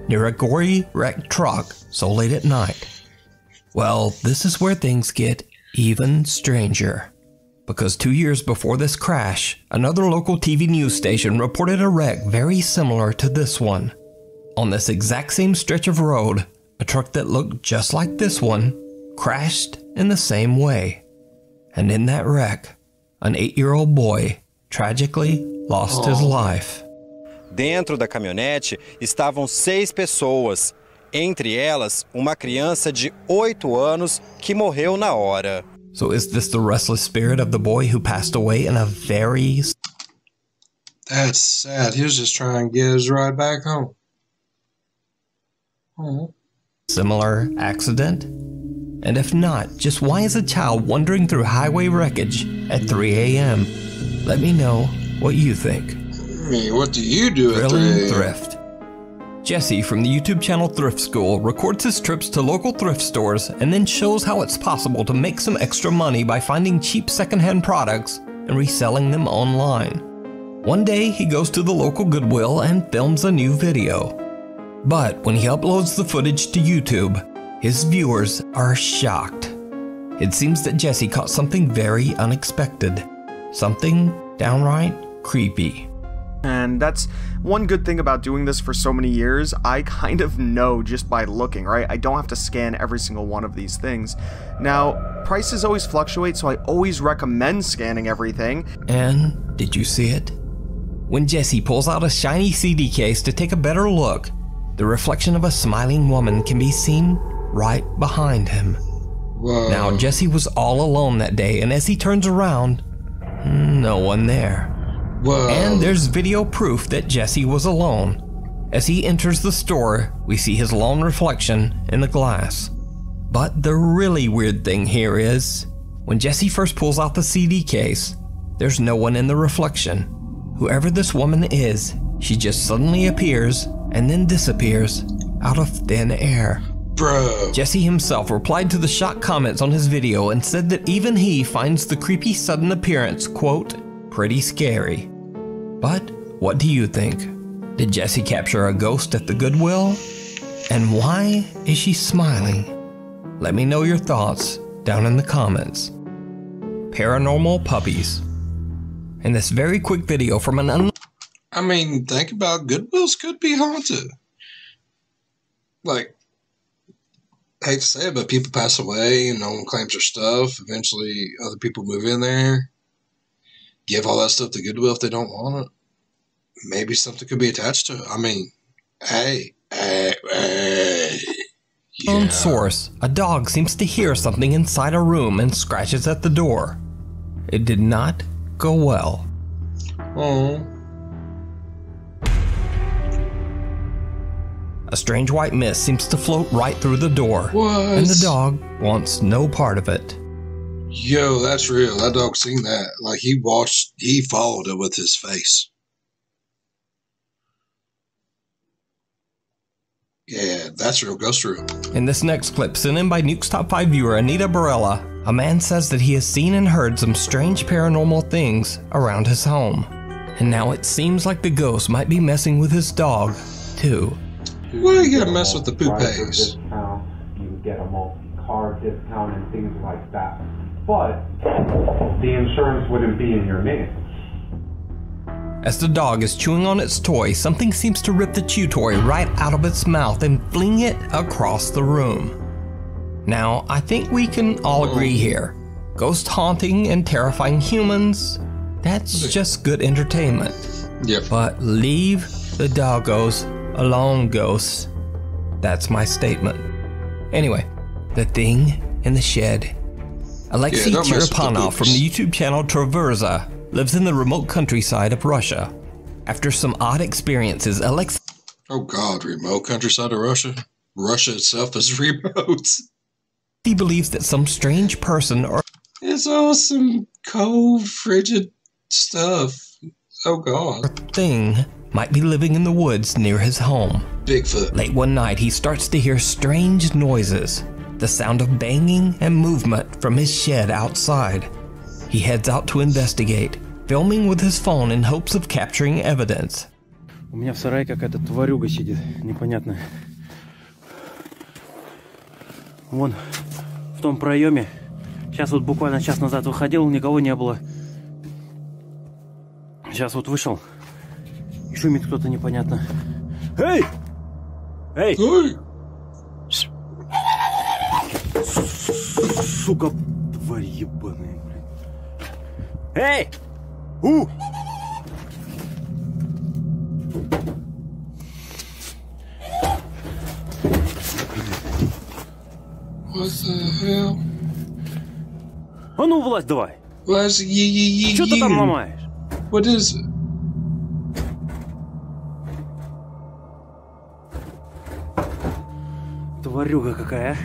Speaker 7: Near a gory, wrecked truck so late at night. Well, this is where things get even stranger. Because 2 years before this crash, another local TV news station reported a wreck very similar to this one. On this exact same stretch of road, a truck that looked just like this one crashed in the same way. And in that wreck, an 8-year-old boy tragically lost his life.
Speaker 11: Dentro da caminhonete estavam 6 pessoas, entre elas uma criança de 8 anos que morreu na hora.
Speaker 7: So is this the restless spirit of the boy who passed away in a very...
Speaker 1: That's sad. He was just trying to get his ride back home.
Speaker 7: similar accident? And if not, just why is a child wandering through highway wreckage at 3 a.m.? Let me know what you think.
Speaker 1: Hey, what do you do at 3
Speaker 7: Thrilling
Speaker 1: a.m.?
Speaker 7: Thrift. Jesse from the YouTube channel Thrift School records his trips to local thrift stores and then shows how it's possible to make some extra money by finding cheap secondhand products and reselling them online. One day, he goes to the local Goodwill and films a new video. But when he uploads the footage to YouTube, his viewers are shocked. It seems that Jesse caught something very unexpected. Something downright creepy.
Speaker 12: And that's one good thing about doing this for so many years. I kind of know just by looking, right? I don't have to scan every single one of these things. Now, prices always fluctuate, so I always recommend scanning everything.
Speaker 7: And did you see it? When Jesse pulls out a shiny CD case to take a better look, the reflection of a smiling woman can be seen right behind him.
Speaker 1: Whoa.
Speaker 7: Now, Jesse was all alone that day, and as he turns around, no one there.
Speaker 1: Whoa.
Speaker 7: And there's video proof that Jesse was alone. As he enters the store, we see his lone reflection in the glass. But the really weird thing here is, when Jesse first pulls out the CD case, there's no one in the reflection. Whoever this woman is, she just suddenly appears and then disappears out of thin air.
Speaker 1: Bro.
Speaker 7: Jesse himself replied to the shocked comments on his video and said that even he finds the creepy sudden appearance, quote, pretty scary. But what do you think? Did Jesse capture a ghost at the Goodwill? And why is she smiling? Let me know your thoughts down in the comments. Paranormal puppies. In this very quick video from an
Speaker 1: I mean, think about Goodwills could be haunted. Like, I hate to say it, but people pass away and no one claims their stuff. Eventually, other people move in there, give all that stuff to Goodwill if they don't want it. Maybe something could be attached to it. I mean, hey.
Speaker 7: unknown source, a dog seems to hear something inside a room and scratches at the door. It did not go well.
Speaker 1: Oh.
Speaker 7: A strange white mist seems to float right through the door,
Speaker 1: What?
Speaker 7: and the dog wants no part of it.
Speaker 1: Yo, that's real. That dog seen that. Like, he followed it with his face. Yeah, that's real. Ghost real.
Speaker 7: In this next clip, sent in by Nuke's Top 5 viewer Anita Barella, a man says that he has seen and heard some strange paranormal things around his home. And now it seems like the ghost might be messing with his dog, too.
Speaker 1: Why you gotta mess with the poupees?
Speaker 13: Discount, you can get a multi-car discount and things like that. But the insurance wouldn't be in your name.
Speaker 7: As the dog is chewing on its toy, something seems to rip the chew toy right out of its mouth and fling it across the room. Now, I think we can all agree here. Ghost haunting and terrifying humans, that's just good entertainment.
Speaker 1: Yep.
Speaker 7: But leave the doggos alone, ghosts. That's my statement. Anyway, the thing in the shed. Alexei
Speaker 1: don't mess with the
Speaker 7: Cherepanov from the YouTube channel Traverza lives in the remote countryside of Russia. After some odd experiences, Alexei...
Speaker 1: Oh God, remote countryside of Russia? Russia itself is remote.
Speaker 7: He believes that some strange person or...
Speaker 1: It's all some cold, frigid stuff. Oh God.
Speaker 7: ...thing might be living in the woods near his home.
Speaker 1: Bigfoot.
Speaker 7: Late one night, he starts to hear strange noises. The sound of banging and movement from his shed outside. He heads out to investigate, filming with his phone in hopes of capturing evidence.
Speaker 8: У меня в сарае какая-то тварюга сидит, непонятная. Вон, в том проеме. Сейчас вот буквально час назад выходил, никого не было. Сейчас вот вышел. И шумит кто-то непонятно. Эй! Эй!
Speaker 1: Эй!
Speaker 8: Сука, тварь ебаная, блин. Hey! Ooh!
Speaker 1: What the hell?
Speaker 8: А ну, влазь давай.
Speaker 1: Влазь,
Speaker 8: Что ты там ломаешь?
Speaker 1: What is it?
Speaker 8: Тварюга какая.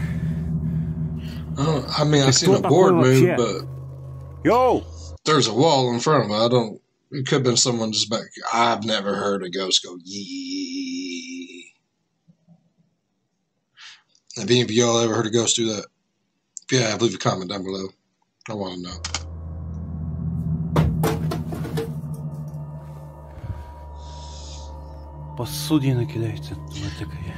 Speaker 1: I mean, I seen a board move, but
Speaker 8: Yo!
Speaker 1: there's a wall in front of it. It could have been someone just back. I've never heard a ghost go yee. Have any of y'all ever heard a ghost do that? If you have, leave a comment down below. I want to know.
Speaker 8: Посудина кидается. Вот такая.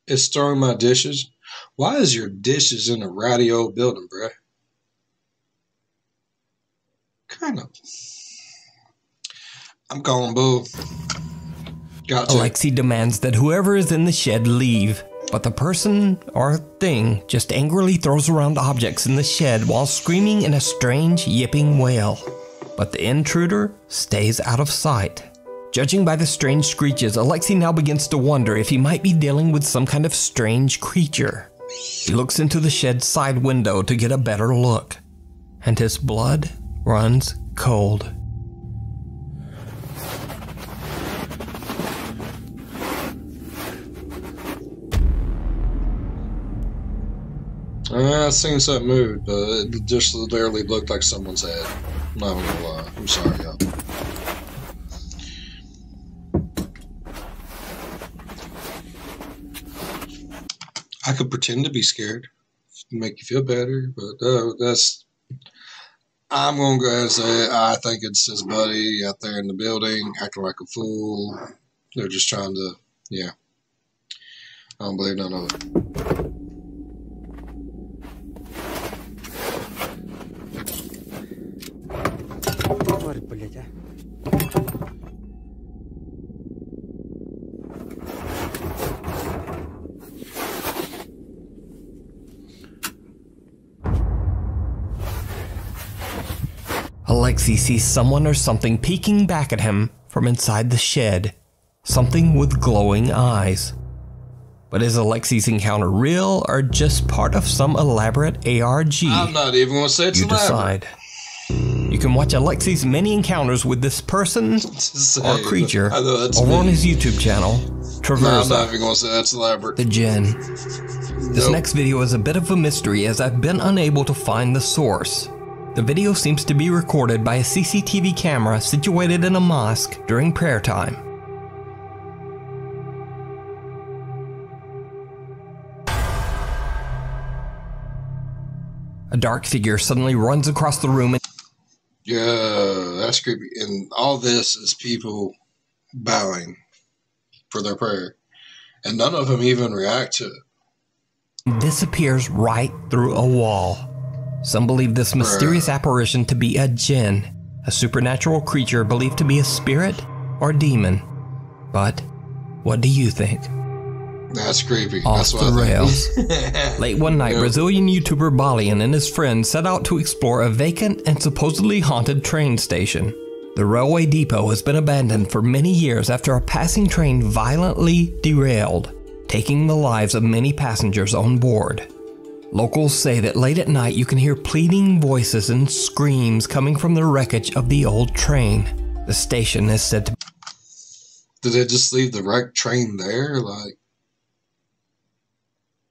Speaker 1: It's throwing my dishes. Why is your dishes in a ratty old building, bruh? Kind of. I'm calling bull. Gotcha.
Speaker 7: Alexei demands that whoever is in the shed leave, but the person or thing just angrily throws around objects in the shed while screaming in a strange yipping wail. But the intruder stays out of sight. Judging by the strange screeches, Alexei now begins to wonder if he might be dealing with some kind of strange creature. He looks into the shed's side window to get a better look, and his blood runs cold.
Speaker 1: I seen something move, but it just literally looked like someone's head. I'm not gonna lie. I'm sorry, y'all. I could pretend to be scared, make you feel better, but I'm gonna go ahead and say I think it's his buddy out there in the building acting like a fool. They're just trying to, yeah. I don't believe none of it.
Speaker 7: Alexei sees someone or something peeking back at him from inside the shed, something with glowing eyes. But is Alexei's encounter real or just part of some elaborate ARG?
Speaker 1: I'm not even going to say it's elaborate.
Speaker 7: Decide. You can watch Alexei's many encounters with this person or creature over on his YouTube channel, Traversa.
Speaker 1: No, I'm not even going to say that's elaborate.
Speaker 7: The Djinn. This next video is a bit of a mystery as I've been unable to find the source. The video seems to be recorded by a CCTV camera situated in a mosque during prayer time. A dark figure suddenly runs across the room and...
Speaker 1: Yeah, that's creepy. And all this is people bowing for their prayer. And none of them even react to it.
Speaker 7: disappears right through a wall. Some believe this mysterious apparition to be a Djinn, a supernatural creature believed to be a spirit or demon. But what do you think?
Speaker 1: That's creepy.
Speaker 7: Off
Speaker 1: That's
Speaker 7: the
Speaker 1: what
Speaker 7: rails.
Speaker 1: I think.
Speaker 7: Late one night, Brazilian YouTuber Balian and his friends set out to explore a vacant and supposedly haunted train station. The railway depot has been abandoned for many years after a passing train violently derailed, taking the lives of many passengers on board. Locals say that late at night you can hear pleading voices and screams coming from the wreckage of the old train. The station is said to
Speaker 1: Did they just leave the wrecked train there?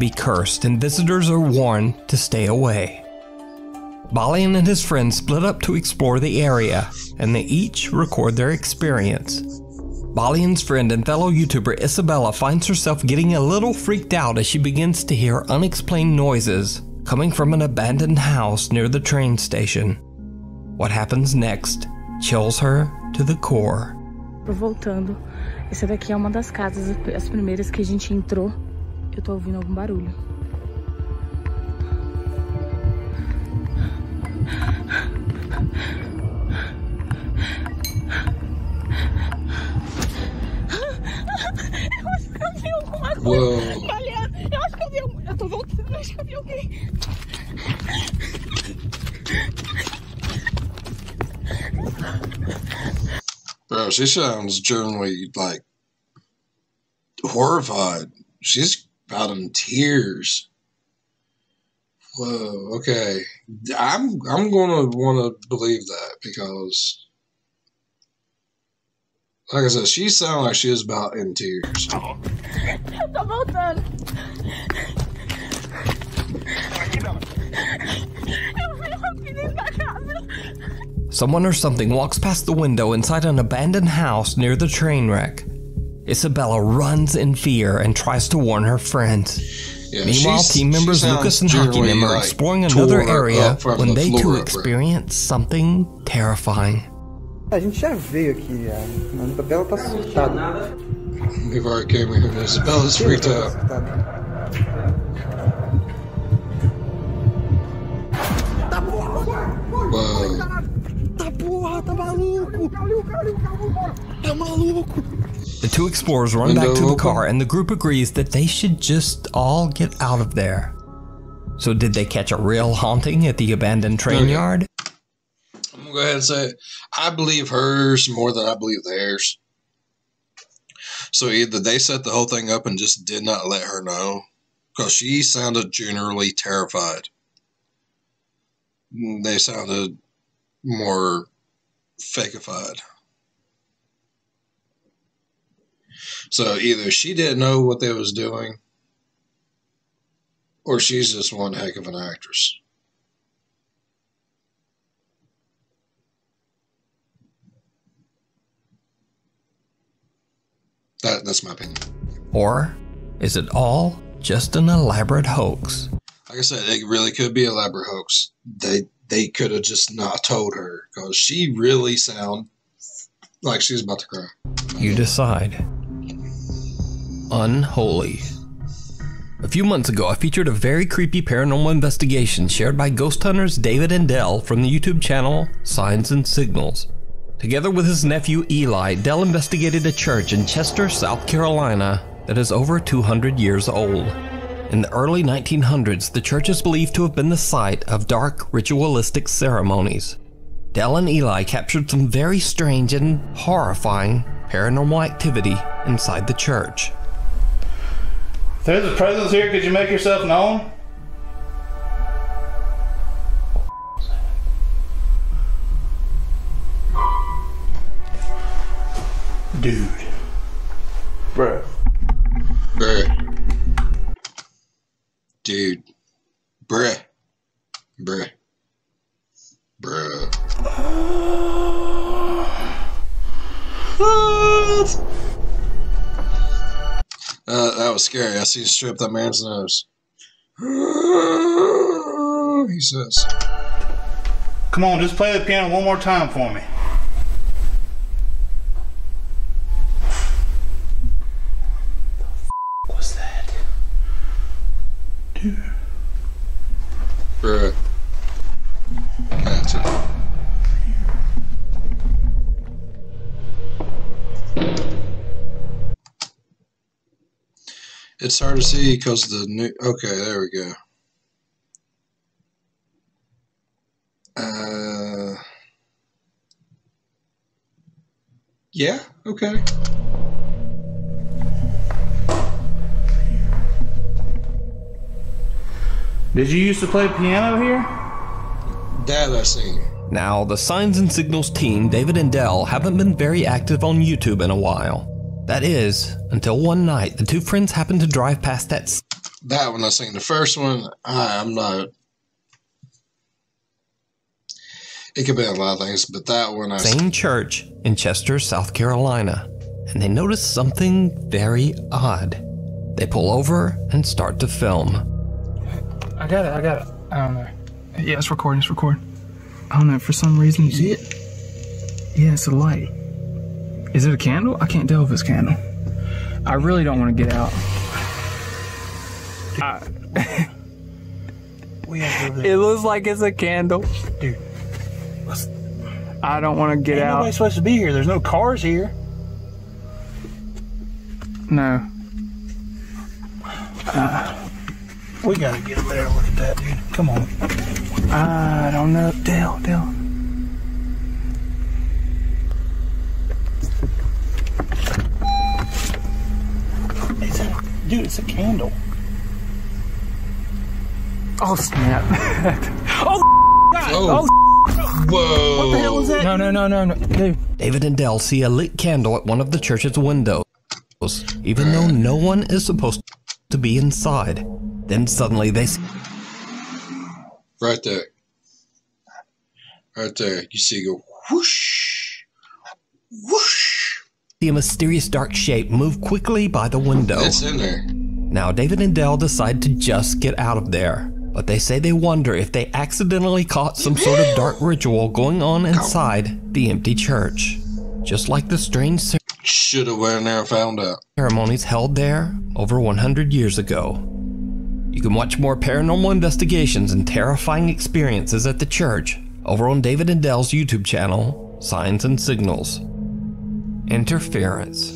Speaker 7: be cursed, and visitors are warned to stay away. Balian and his friends split up to explore the area, and they each record their experience. Balian's friend and fellow YouTuber Isabella finds herself getting a little freaked out as she begins to hear unexplained noises coming from an abandoned house near the train station. What happens next chills her to the core.
Speaker 14: Voltando, essa daqui é uma das casas, as primeiras que a gente entrou. Eu tô ouvindo algum barulho. Eu acho que eu vi alguma coisa. Baleando. Eu acho que eu vi alguma. Eu tô voltando, eu acho que eu vi alguém.
Speaker 1: Bro, she sounds generally, like, horrified. She's about in tears. Whoa, okay. I'm gonna want to believe that because, like I said, she sounded like she was about in tears.
Speaker 7: Someone or something walks past the window inside an abandoned house near the train wreck. Isabella runs in fear and tries to warn her friends.
Speaker 1: Yeah,
Speaker 7: Meanwhile, team members Lucas and Hakinim are exploring another area when they too experience something terrifying.
Speaker 15: A gente já veio aqui, a Isabela tá assustada.
Speaker 1: We've already came here. Isabella's freaked out. Whoa.
Speaker 7: The two explorers run back to the car and the group agrees that they should just all get out of there. So did they catch a real haunting at the abandoned train yard?
Speaker 1: I'm gonna go ahead and say it. I believe hers more than I believe theirs. So either they set the whole thing up and just did not let her know, because she sounded generally terrified. They sounded more fakeified. So either she didn't know what they was doing, or she's just one heck of an actress. That's my opinion.
Speaker 7: Or is it all just an elaborate hoax?
Speaker 1: Like I said, it really could be an elaborate hoax. They could have just not told her, because she really sounded like she was about to cry.
Speaker 7: You decide. Unholy. A few months ago, I featured a very creepy paranormal investigation shared by ghost hunters David and Dell from the YouTube channel Signs and Signals. Together with his nephew Eli, Dell investigated a church in Chester, South Carolina that is over 200 years old. In the early 1900s, the church is believed to have been the site of dark ritualistic ceremonies. Dell and Eli captured some very strange and horrifying paranormal activity inside the church.
Speaker 16: If there's a presence here, could you make yourself known? Dude. Bruh.
Speaker 1: Dude. Bruh. That was scary. I see you strip that man's nose. He says.
Speaker 16: Come on, just play the piano one more time for me. What was that? Dude.
Speaker 1: Bruh. Gotcha. It's hard to see because the new. Okay, there we go. Yeah. Okay.
Speaker 16: Did you used to play piano here?
Speaker 1: That I seen.
Speaker 7: Now, the Signs and Signals team, David and Dell, haven't been very active on YouTube in a while. That is, until one night, the two friends happened to drive past that
Speaker 1: one I seen. The first one, I'm not. It could be a lot of things, but that one I
Speaker 7: same church in Chester, South Carolina, and they notice something very odd. They pull over and start to film.
Speaker 17: I got it. I don't know. Yeah, it's recording. I don't know, for some reason. You see it? Yeah, it's a light. Is it a candle? I can't tell if it's a candle. I really don't want to get out. It looks like it's a candle.
Speaker 16: Dude.
Speaker 17: I don't want to get out.
Speaker 16: Nobody's supposed to be here. There's no cars here.
Speaker 17: No.
Speaker 16: We gotta get up there and look at that, dude. Come on.
Speaker 17: I don't know. Dale.
Speaker 16: Dude, it's a candle.
Speaker 17: Oh, snap. Oh, God.
Speaker 1: Oh. Whoa.
Speaker 17: What the hell was that? No. Dude.
Speaker 7: David and Dell see a lit candle at one of the church's windows, even though no one is supposed to be inside. Then suddenly they see...
Speaker 1: Right there. Right there. You see it go whoosh. Whoosh.
Speaker 7: a mysterious dark shape move quickly by the window.
Speaker 1: It's in there.
Speaker 7: Now David and Dell decide to just get out of there, but they say they wonder if they accidentally caught some sort of dark ritual going on inside the empty church. Just like the strange
Speaker 1: should have went there and found out.
Speaker 7: Ceremonies held there over 100 years ago. You can watch more paranormal investigations and terrifying experiences at the church over on David and Dell's YouTube channel, Signs and Signals. Interference.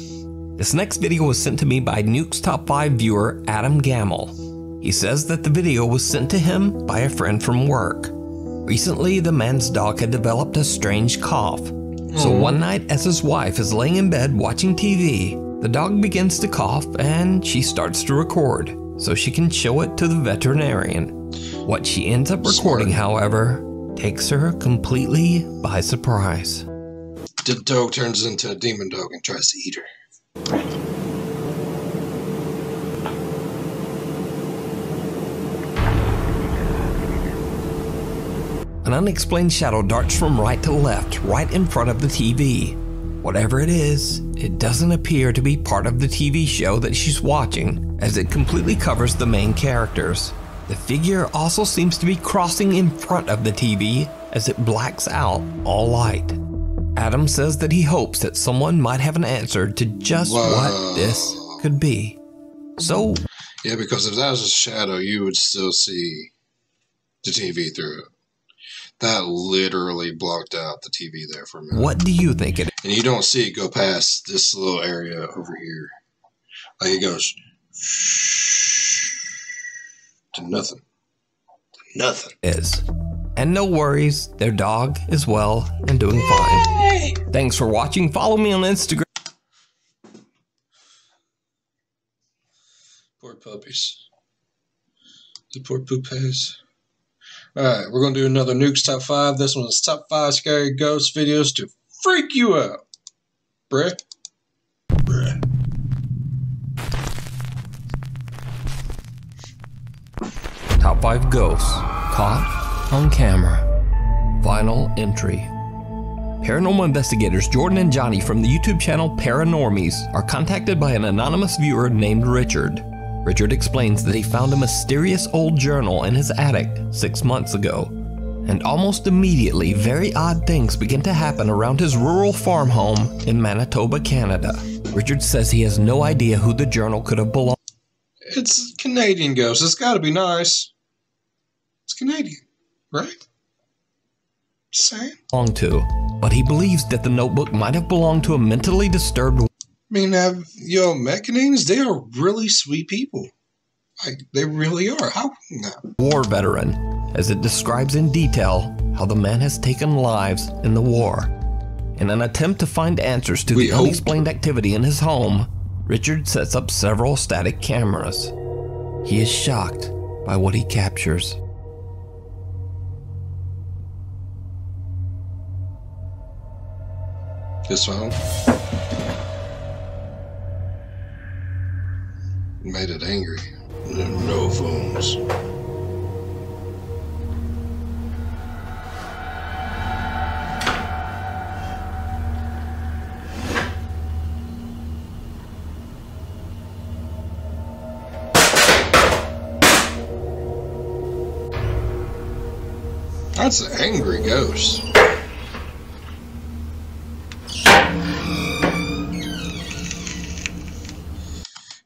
Speaker 7: This next video was sent to me by Nuke's Top 5 viewer Adam Gamble. He says that the video was sent to him by a friend from work. Recently, the man's dog had developed a strange cough. So one night, as his wife is laying in bed watching TV, the dog begins to cough and she starts to record so she can show it to the veterinarian. What she ends up recording, however, takes her completely by surprise.
Speaker 1: The dog turns into a demon dog and tries to eat her.
Speaker 7: An unexplained shadow darts from right to left, right in front of the TV. Whatever it is, it doesn't appear to be part of the TV show that she's watching, as it completely covers the main characters. The figure also seems to be crossing in front of the TV as it blacks out all light. Adam says that he hopes that someone might have an answer to just what this could be. So,
Speaker 1: yeah, because if that was a shadow, you would still see the TV through it. That literally blocked out the TV there for a minute.
Speaker 7: What do you think it is?
Speaker 1: And you don't see it go past this little area over here. Like it goes to nothing. Nothing.
Speaker 7: Is. And no worries, their dog is well and doing fine. Thanks for watching. Follow me on Instagram.
Speaker 1: Poor puppies. The poor poopies. Alright, we're going to do another Nuke's Top 5. This one is Top 5 Scary Ghost Videos to freak you out. Bruh.
Speaker 7: Top 5 Ghosts Caught on Camera. Final entry. Paranormal investigators Jordan and Johnny from the YouTube channel Paranormies are contacted by an anonymous viewer named Richard. Richard explains that he found a mysterious old journal in his attic 6 months ago. And almost immediately, very odd things begin to happen around his rural farm home in Manitoba, Canada. Richard says he has no idea who the journal could have belonged to.
Speaker 1: It's Canadian ghost. It's got to be nice. It's Canadian, right? Saying.
Speaker 7: But he believes that the notebook might have belonged to a mentally disturbed.
Speaker 1: I mean, met Canadians, they are really sweet people. Like, they really are. How? No.
Speaker 7: War veteran, as it describes in detail how the man has taken lives in the war. In an attempt to find answers to the unexplained activity in his home, Richard sets up several static cameras. He is shocked by what he captures.
Speaker 1: This one made it angry. No phones. That's an angry ghost.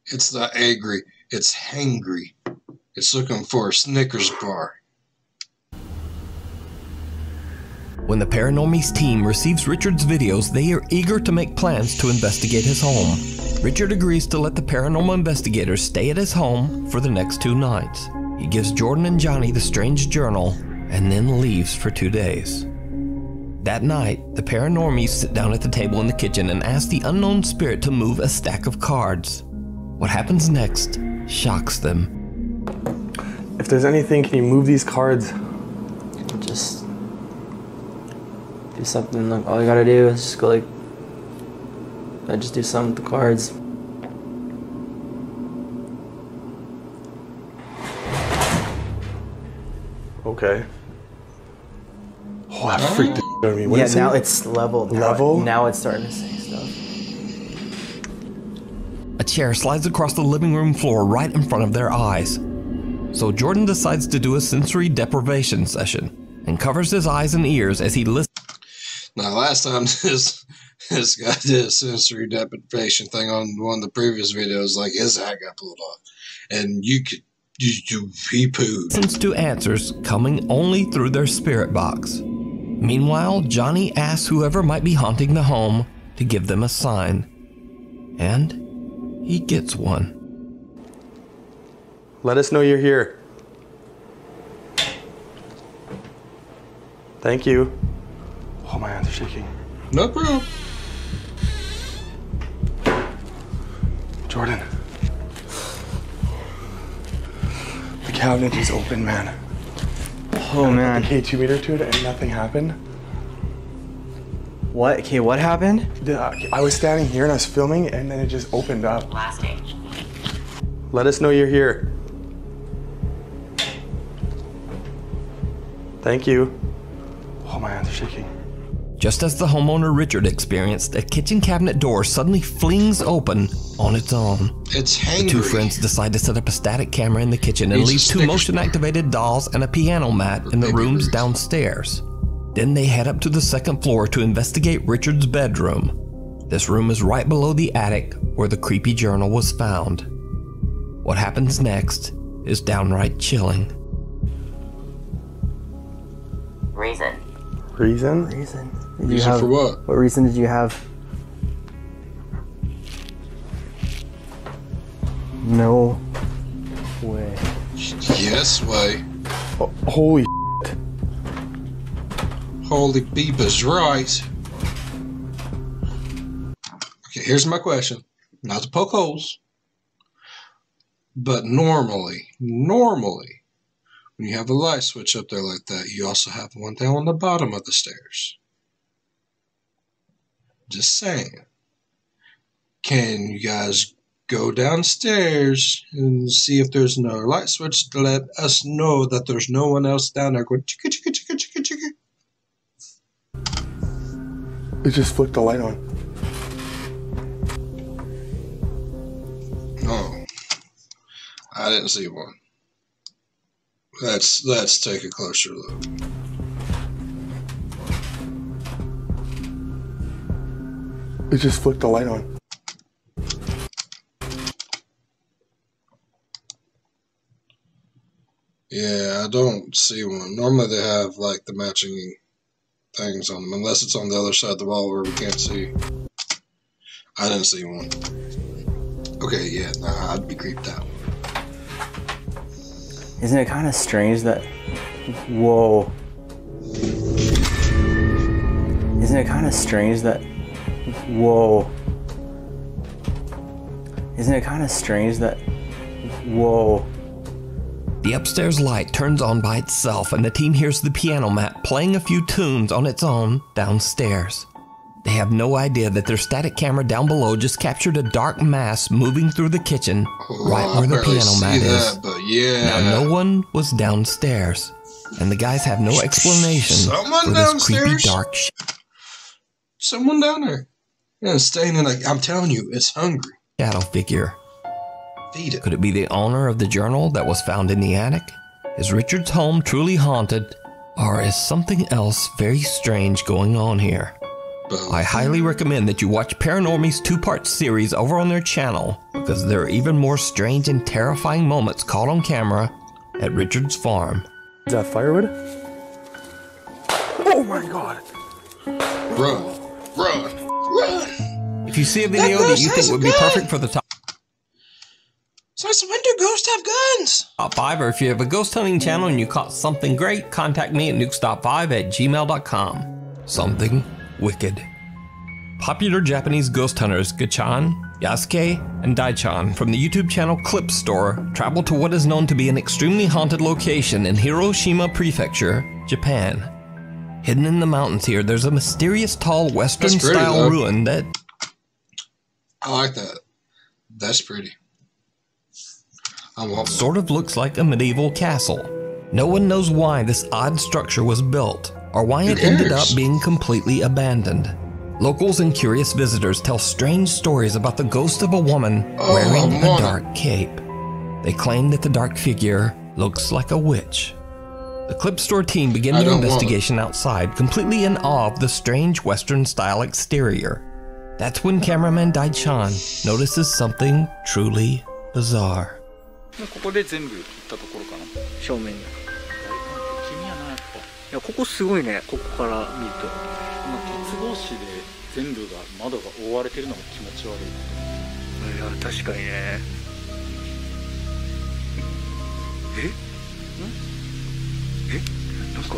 Speaker 1: It's not angry, it's hangry. It's looking for a Snickers bar.
Speaker 7: When the Paranormies team receives Richard's videos, they are eager to make plans to investigate his home. Richard agrees to let the paranormal investigators stay at his home for the next 2 nights. He gives Jordan and Johnny the strange journal and then leaves for 2 days. That night, the Paranormies sit down at the table in the kitchen and ask the unknown spirit to move a stack of cards. What happens next shocks them.
Speaker 17: If there's anything, can you move these cards?
Speaker 18: Just do something. Like, all you gotta do is just go like, I just do something with the cards.
Speaker 17: Okay. Oh, that freaked the shit out of me. What
Speaker 18: yeah,
Speaker 17: is
Speaker 18: now
Speaker 17: it?
Speaker 18: it's leveled.
Speaker 17: Level?
Speaker 18: Now it's starting to say stuff.
Speaker 7: A chair slides across the living room floor right in front of their eyes. So Jordan decides to do a sensory deprivation session and covers his eyes and ears as he listens.
Speaker 1: Now, last time this guy did a sensory deprivation thing on one of the previous videos, like his hat got pulled off, and he pooed.
Speaker 7: Listens to answers coming only through their spirit box. Meanwhile, Johnny asks whoever might be haunting the home to give them a sign, and he gets one.
Speaker 17: Let us know you're here. Thank you. Oh, my hands are shaking.
Speaker 1: No problem.
Speaker 17: Jordan. The cabinet is open, man.
Speaker 18: Oh, man.
Speaker 17: The K2 meter to it and nothing happened.
Speaker 18: What? Okay, what happened?
Speaker 17: I was standing here and I was filming and then it just opened up. Let us know you're here. Thank you. Oh, my hands are shaking.
Speaker 7: Just as the homeowner Richard experienced, a kitchen cabinet door suddenly flings open on its own.
Speaker 1: It's
Speaker 7: hangry. The two friends decide to set up a static camera in the kitchen and leave two motion-activated dolls and a piano mat in the rooms downstairs. Then they head up to the second floor to investigate Richard's bedroom. This room is right below the attic where the creepy journal was found. What happens next is downright chilling.
Speaker 18: Reason.
Speaker 17: Reason?
Speaker 18: Reason.
Speaker 1: Reason for what?
Speaker 18: What reason did you have? No way.
Speaker 1: Yes way.
Speaker 17: Oh, holy shit.
Speaker 1: Holy beepers, right. Okay, here's my question. Not to poke holes. But normally, when you have a light switch up there like that, you also have one down on the bottom of the stairs. Just saying. Can you guys go downstairs and see if there's no light switch to let us know that there's no one else down there going chicka chicka chicka chicka chicka?
Speaker 17: It just flicked the light on.
Speaker 1: Oh. I didn't see one. Let's take a closer look.
Speaker 17: It just flicked the light on.
Speaker 1: Yeah, I don't see one. Normally they have like the matching things on them, unless it's on the other side of the wall where we can't see. I didn't see one. Okay, yeah, nah, I'd be creeped out.
Speaker 18: Isn't it kind of strange that... Whoa. Isn't it kind of strange that... Whoa. Isn't it kind of strange that... Whoa.
Speaker 7: The upstairs light turns on by itself and the team hears the piano mat playing a few tunes on its own downstairs. They have no idea that their static camera down below just captured a dark mass moving through the kitchen right where the piano mat is.
Speaker 1: But yeah.
Speaker 7: Now no one was downstairs, and the guys have no explanation for this creepy dark shit.
Speaker 1: Someone down there. Yeah, staying in like, I'm telling you, it's hungry.
Speaker 7: Shadow figure.
Speaker 1: Feed it.
Speaker 7: Could it be the owner of the journal that was found in the attic? Is Richard's home truly haunted, or is something else very strange going on here? I highly recommend that you watch Paranormy's 2-part series over on their channel, because there are even more strange and terrifying moments caught on camera at Richard's farm.
Speaker 17: Is that firewood? Oh my god!
Speaker 1: Run!
Speaker 7: If you see a video that you think would be perfect for the top...
Speaker 1: Since when do ghosts have guns?
Speaker 7: Top 5, or if you have a ghost hunting channel and you caught something great, contact me at nukestop5@gmail.com. Something wicked. popular Japanese ghost hunters Gachan, Yasuke, and Daichan from the YouTube channel Clip Store travel to what is known to be an extremely haunted location in Hiroshima Prefecture, Japan. Hidden in the mountains here, there's a mysterious tall Western-style ruin that...
Speaker 1: I like that. That's pretty. I want
Speaker 7: sort of looks like a medieval castle. No one knows why this odd structure was built, or why it ended up being completely abandoned. Locals and curious visitors tell strange stories about the ghost of a woman wearing a dark cape. They claim that the dark figure looks like a witch. The Clip Store team begin their investigation outside, completely in awe of the strange Western-style exterior. That's when cameraman Daichan notices something truly bizarre.
Speaker 19: ここで全部行ったところかな。正面に。君やなやっぱ。いやここすごいね。ここから見ると。鉄格子で全部が窓が覆われてるのが気持ち悪い。いや確かにね。なんか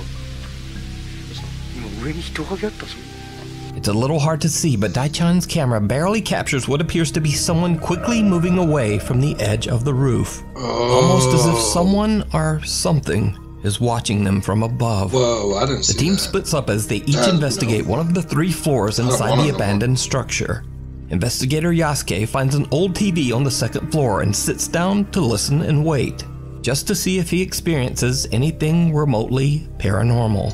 Speaker 19: 今上に人影あったぞ。
Speaker 7: It's a little hard to see, but Daichan's camera barely captures what appears to be someone quickly moving away from the edge of the roof. Almost as if someone or something is watching them from above.
Speaker 1: Whoa, I didn't see
Speaker 7: the team splits up as they each investigate one of the 3 floors inside the abandoned structure. Investigator Yasuke finds an old TV on the 2nd floor and sits down to listen and wait, just to see if he experiences anything remotely paranormal.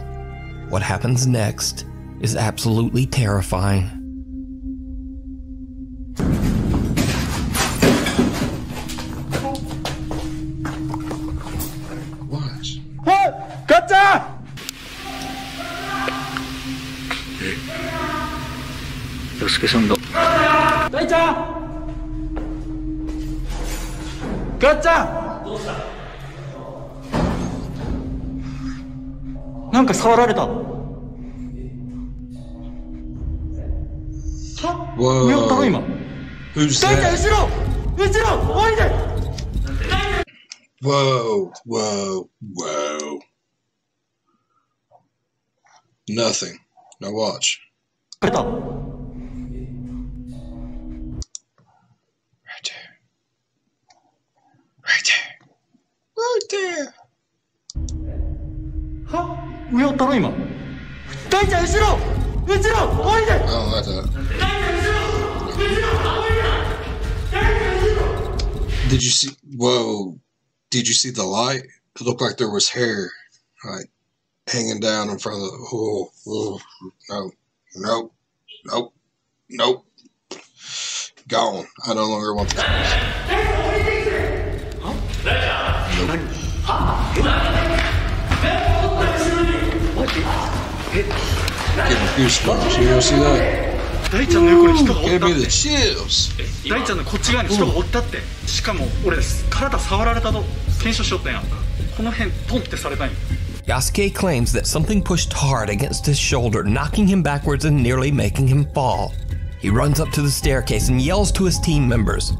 Speaker 7: What happens next is absolutely terrifying.
Speaker 1: What?
Speaker 19: What? Gotcha! Yosuke-sanだ。大ちゃん！ガッチャン！どうした？なんか触られた。
Speaker 1: Whoa. Who's that? Whoa, whoa, whoa. Nothing. Now watch. Right there. Right there. Right there.
Speaker 19: Huh? 上をったろ今。大ちゃん後ろ！後ろ！おいで！
Speaker 1: I don't like that. Did you see? Whoa! Did you see the light? It looked like there was hair, like hanging down in front of the. Oh, no, nope, nope, nope. Gone. I no longer want the Getting goosebumps. You ever see that?
Speaker 19: 大ちゃんの横に人がおったって。
Speaker 1: Give me the chills.
Speaker 19: 大ちゃんのこっち側に人がおったって。しかも俺体触られたと検証しよったんや。この辺ポンってされたんや。
Speaker 7: Yasuke claims that something pushed hard against his shoulder, knocking him backwards and nearly making him fall. He runs up to the staircase and yells to his team members.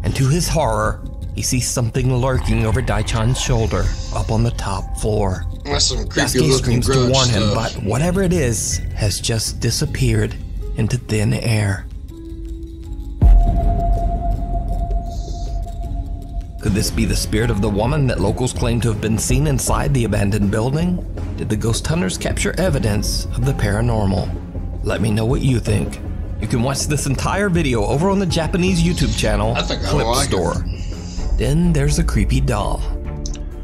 Speaker 7: And to his horror, he sees something lurking over Daichan's shoulder up on the top floor.
Speaker 1: That's some creepy
Speaker 7: Yasuke screams to warn him,
Speaker 1: stuff.
Speaker 7: but whatever it is has just disappeared into thin air. Could this be the spirit of the woman that locals claim to have been seen inside the abandoned building? Did the ghost hunters capture evidence of the paranormal? Let me know what you think. You can watch this entire video over on the Japanese YouTube channel, Clip Store. Then there's a creepy doll.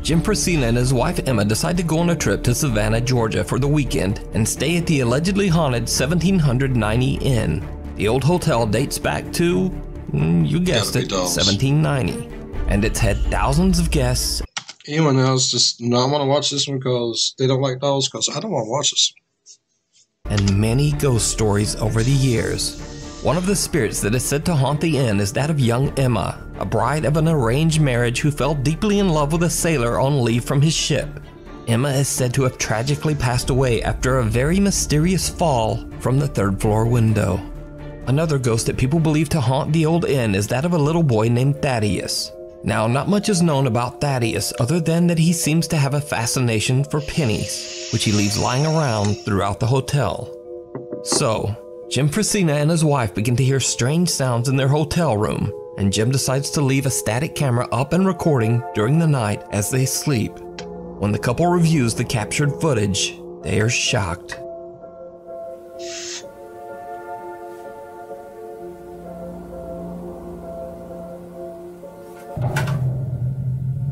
Speaker 7: Jim Frasina and his wife Emma decide to go on a trip to Savannah, Georgia for the weekend and stay at the allegedly haunted 1790 Inn. The old hotel dates back to, you guessed it, 1790. And it's had thousands of guests.
Speaker 1: Anyone else just not want to watch this one because they don't like dolls? Because I don't want to watch this.
Speaker 7: And many ghost stories over the years. One of the spirits that is said to haunt the inn is that of young Emma, a bride of an arranged marriage who fell deeply in love with a sailor on leave from his ship. Emma is said to have tragically passed away after a very mysterious fall from the 3rd floor window. Another ghost that people believe to haunt the old inn is that of a little boy named Thaddeus. Now, not much is known about Thaddeus other than that he seems to have a fascination for pennies, which he leaves lying around throughout the hotel. So, Jim Frasina and his wife begin to hear strange sounds in their hotel room, and Jim decides to leave a static camera up and recording during the night as they sleep. When the couple reviews the captured footage, they are shocked.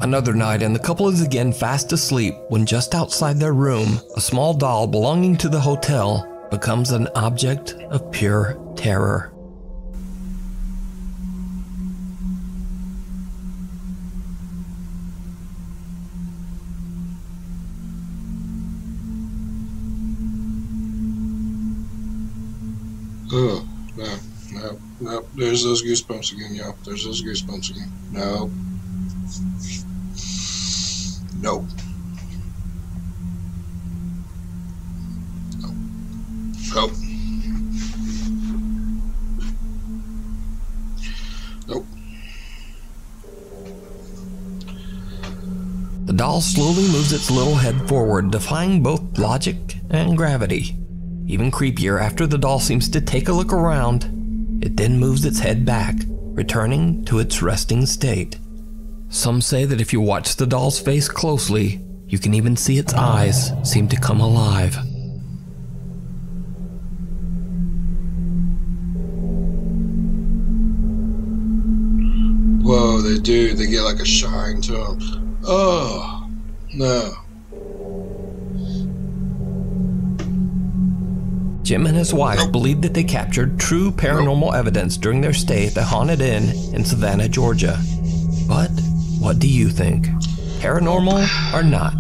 Speaker 7: Another night, and the couple is again fast asleep when just outside their room, a small doll belonging to the hotel becomes an object of pure terror.
Speaker 1: Oh, no. There's those goosebumps again, y'all. There's those goosebumps again. No. Nope. Nope. Nope.
Speaker 7: The doll slowly moves its little head forward, defying both logic and gravity. Even creepier, after the doll seems to take a look around, it then moves its head back, returning to its resting state. Some say that if you watch the doll's face closely, you can even see its eyes seem to come alive.
Speaker 1: Whoa, they do. They get like a shine to them. Oh, no.
Speaker 7: Jim and his wife believe that they captured true paranormal evidence during their stay at the Haunted Inn in Savannah, Georgia. But what do you think? Paranormal or not?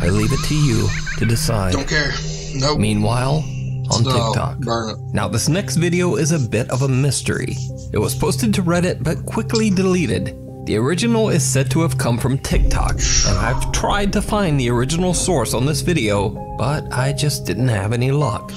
Speaker 7: I leave it to you to decide.
Speaker 1: Don't care. Nope.
Speaker 7: Meanwhile, on
Speaker 1: No,
Speaker 7: TikTok.
Speaker 1: burn it.
Speaker 7: Now this next video is a bit of a mystery. It was posted to Reddit but quickly deleted. The original is said to have come from TikTok, and I've tried to find the original source on this video, but I just didn't have any luck.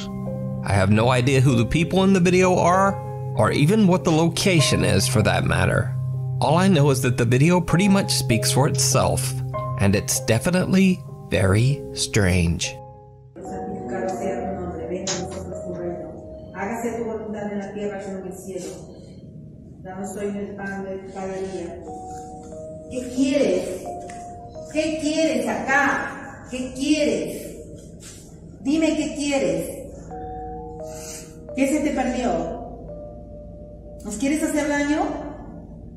Speaker 7: I have no idea who the people in the video are, or even what the location is for that matter. All I know is that the video pretty much speaks for itself, and it's definitely very strange.
Speaker 20: Hágase tu voluntad en la tierra como en el cielo. Danos hoy el pan de cada día. ¿Qué quieres? ¿Qué quieres acá? ¿Qué quieres? Dime qué quieres. ¿Qué se te perdió? ¿Nos quieres hacer daño?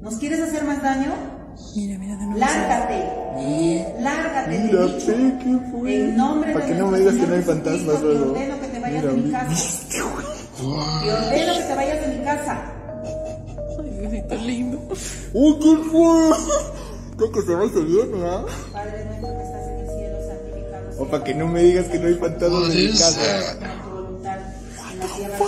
Speaker 20: ¿Nos quieres hacer más daño?
Speaker 14: Mira, de nuevo.
Speaker 20: Lárgate. Lárgate, te he
Speaker 12: Mira,
Speaker 20: dicho.
Speaker 12: ¿qué fue?
Speaker 20: En nombre
Speaker 12: Para
Speaker 20: de
Speaker 12: que no me
Speaker 20: nuestro
Speaker 12: digas que no hay
Speaker 20: Señor
Speaker 12: fantasmas
Speaker 20: Jesucristo,
Speaker 12: luego.
Speaker 20: Te ordeno que te vayas de mi casa. Te ordeno que te vayas de mi casa.
Speaker 14: Ay, Diosito lindo.
Speaker 12: ¡Uy, qué fue! Creo que se va a hacer bien, ¿verdad?
Speaker 20: Padre nuestro que estás en el cielo, santificado sea.
Speaker 12: O para que no me digas que no hay fantasmas en mi casa.
Speaker 20: Tu voluntad en la tierra.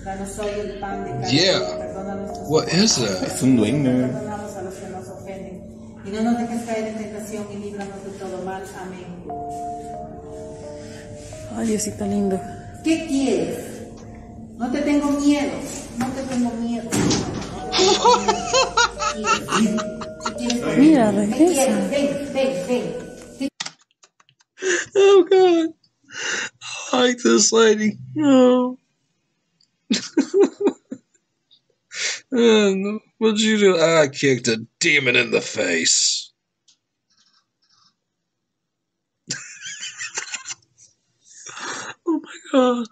Speaker 20: Danos hoy el pan de cada
Speaker 1: Yeah.
Speaker 20: día. Perdona nuestros
Speaker 1: What is
Speaker 20: pecados.
Speaker 1: that?
Speaker 12: Es un duende.
Speaker 20: Perdonamos a los que nos ofenden. Y no nos dejes caer en tentación y líbranos de todo mal. Amén.
Speaker 14: Ay, Diosito lindo.
Speaker 20: ¿Qué quieres? No te tengo miedo. No te tengo miedo. ¿Qué quieres?
Speaker 14: Mira,
Speaker 20: ¿Qué
Speaker 14: regresa.
Speaker 20: quieres? Ven.
Speaker 1: Oh, God. I like this lady. Oh. And what'd you do? I kicked a demon in the face. Oh my God.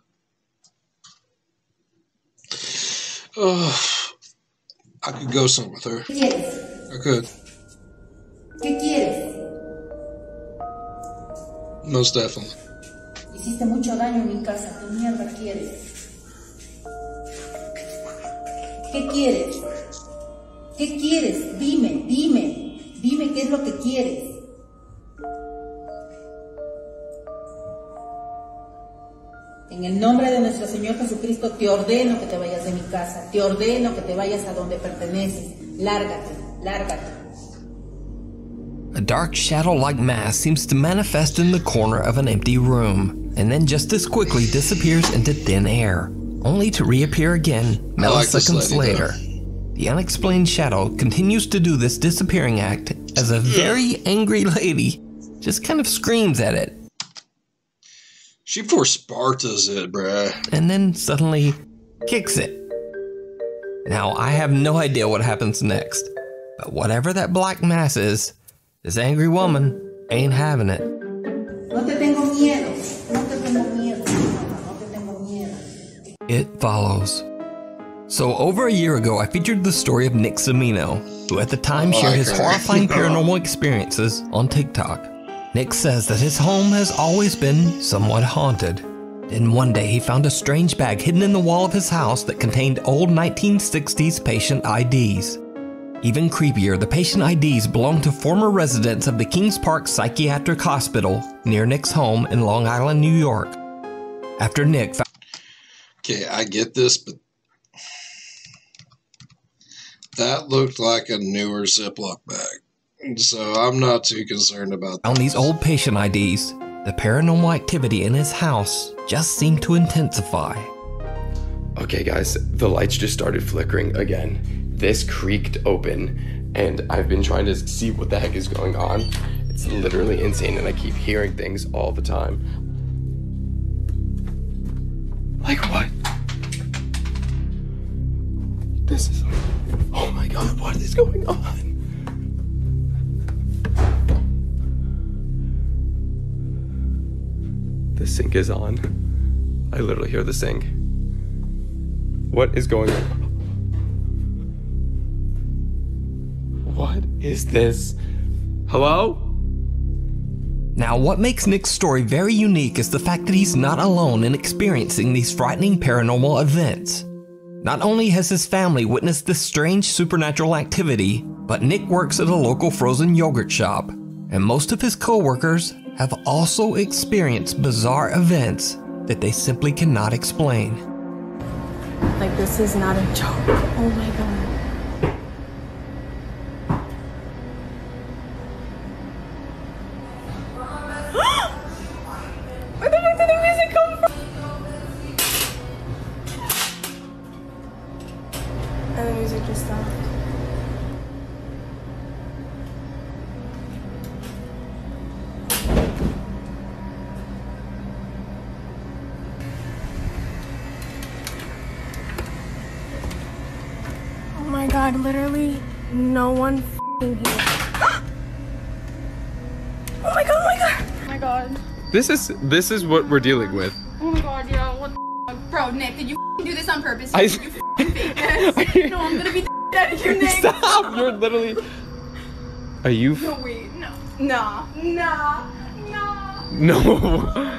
Speaker 1: Oh, I could go somewhere with her.
Speaker 20: ¿Qué quieres?
Speaker 1: I could.
Speaker 20: ¿Qué quieres?
Speaker 1: Most definitely.
Speaker 20: Hiciste mucho daño en mi casa. ¿Qué mierda quieres? ¿Qué quieres? ¿Qué quieres? Dime. Dime qué es lo que quieres. En el nombre de nuestro Señor Jesucristo te ordeno que te vayas de mi casa. Te ordeno que te vayas a donde perteneces. Lárgate.
Speaker 7: A dark shadow-like mass seems to manifest in the corner of an empty room, and then just as quickly disappears into thin air, only to reappear again milliseconds later. The unexplained shadow continues to do this disappearing act as a very angry lady just kind of screams at it.
Speaker 1: She for Sparta's it, bruh.
Speaker 7: And then suddenly kicks it. Now, I have no idea what happens next, but whatever that black mass is, this angry woman ain't having it.
Speaker 20: No te tengo miedo. No te tengo miedo. No te tengo miedo.
Speaker 7: It follows. So over a year ago, I featured the story of Nick Cimino, who at the time shared his horrifying paranormal experiences on TikTok. Nick says that his home has always been somewhat haunted. Then one day he found a strange bag hidden in the wall of his house that contained old 1960s patient IDs. Even creepier, the patient IDs belonged to former residents of the Kings Park Psychiatric Hospital near Nick's home in Long Island, New York. After Nick found...
Speaker 1: Okay, I get this, but that looked like a newer Ziploc bag. So I'm not too concerned about that.
Speaker 7: On these old patient IDs, the paranormal activity in his house just seemed to intensify.
Speaker 21: Okay guys, the lights just started flickering again. This creaked open, and I've been trying to see what the heck is going on. It's literally insane, and I keep hearing things all the time. Like what? This is... Oh my god, what is going on? The sink is on. I literally hear the sink. What is going on? What is this? Hello?
Speaker 7: Now, what makes Nick's story very unique is the fact that he's not alone in experiencing these frightening paranormal events. Not only has his family witnessed this strange supernatural activity, but Nick works at a local frozen yogurt shop, and most of his co-workers have also experienced bizarre events that they simply cannot explain.
Speaker 14: Like, this is not a joke. Oh my god.
Speaker 22: Where the fuck did the music come from? And the music just stopped. Oh my god, literally no one f***ing here. Oh my god, oh my god! Oh my god.
Speaker 21: This is what we're dealing with.
Speaker 22: Oh my god, yeah, what the f***? Bro, Nick, did you f***ing do this on purpose?
Speaker 21: I-
Speaker 22: You f***ing fake this? No, I'm gonna beat the out of you, Nick.
Speaker 21: Stop! You're literally... Are you...
Speaker 22: No, wait, no. Nah.
Speaker 21: No.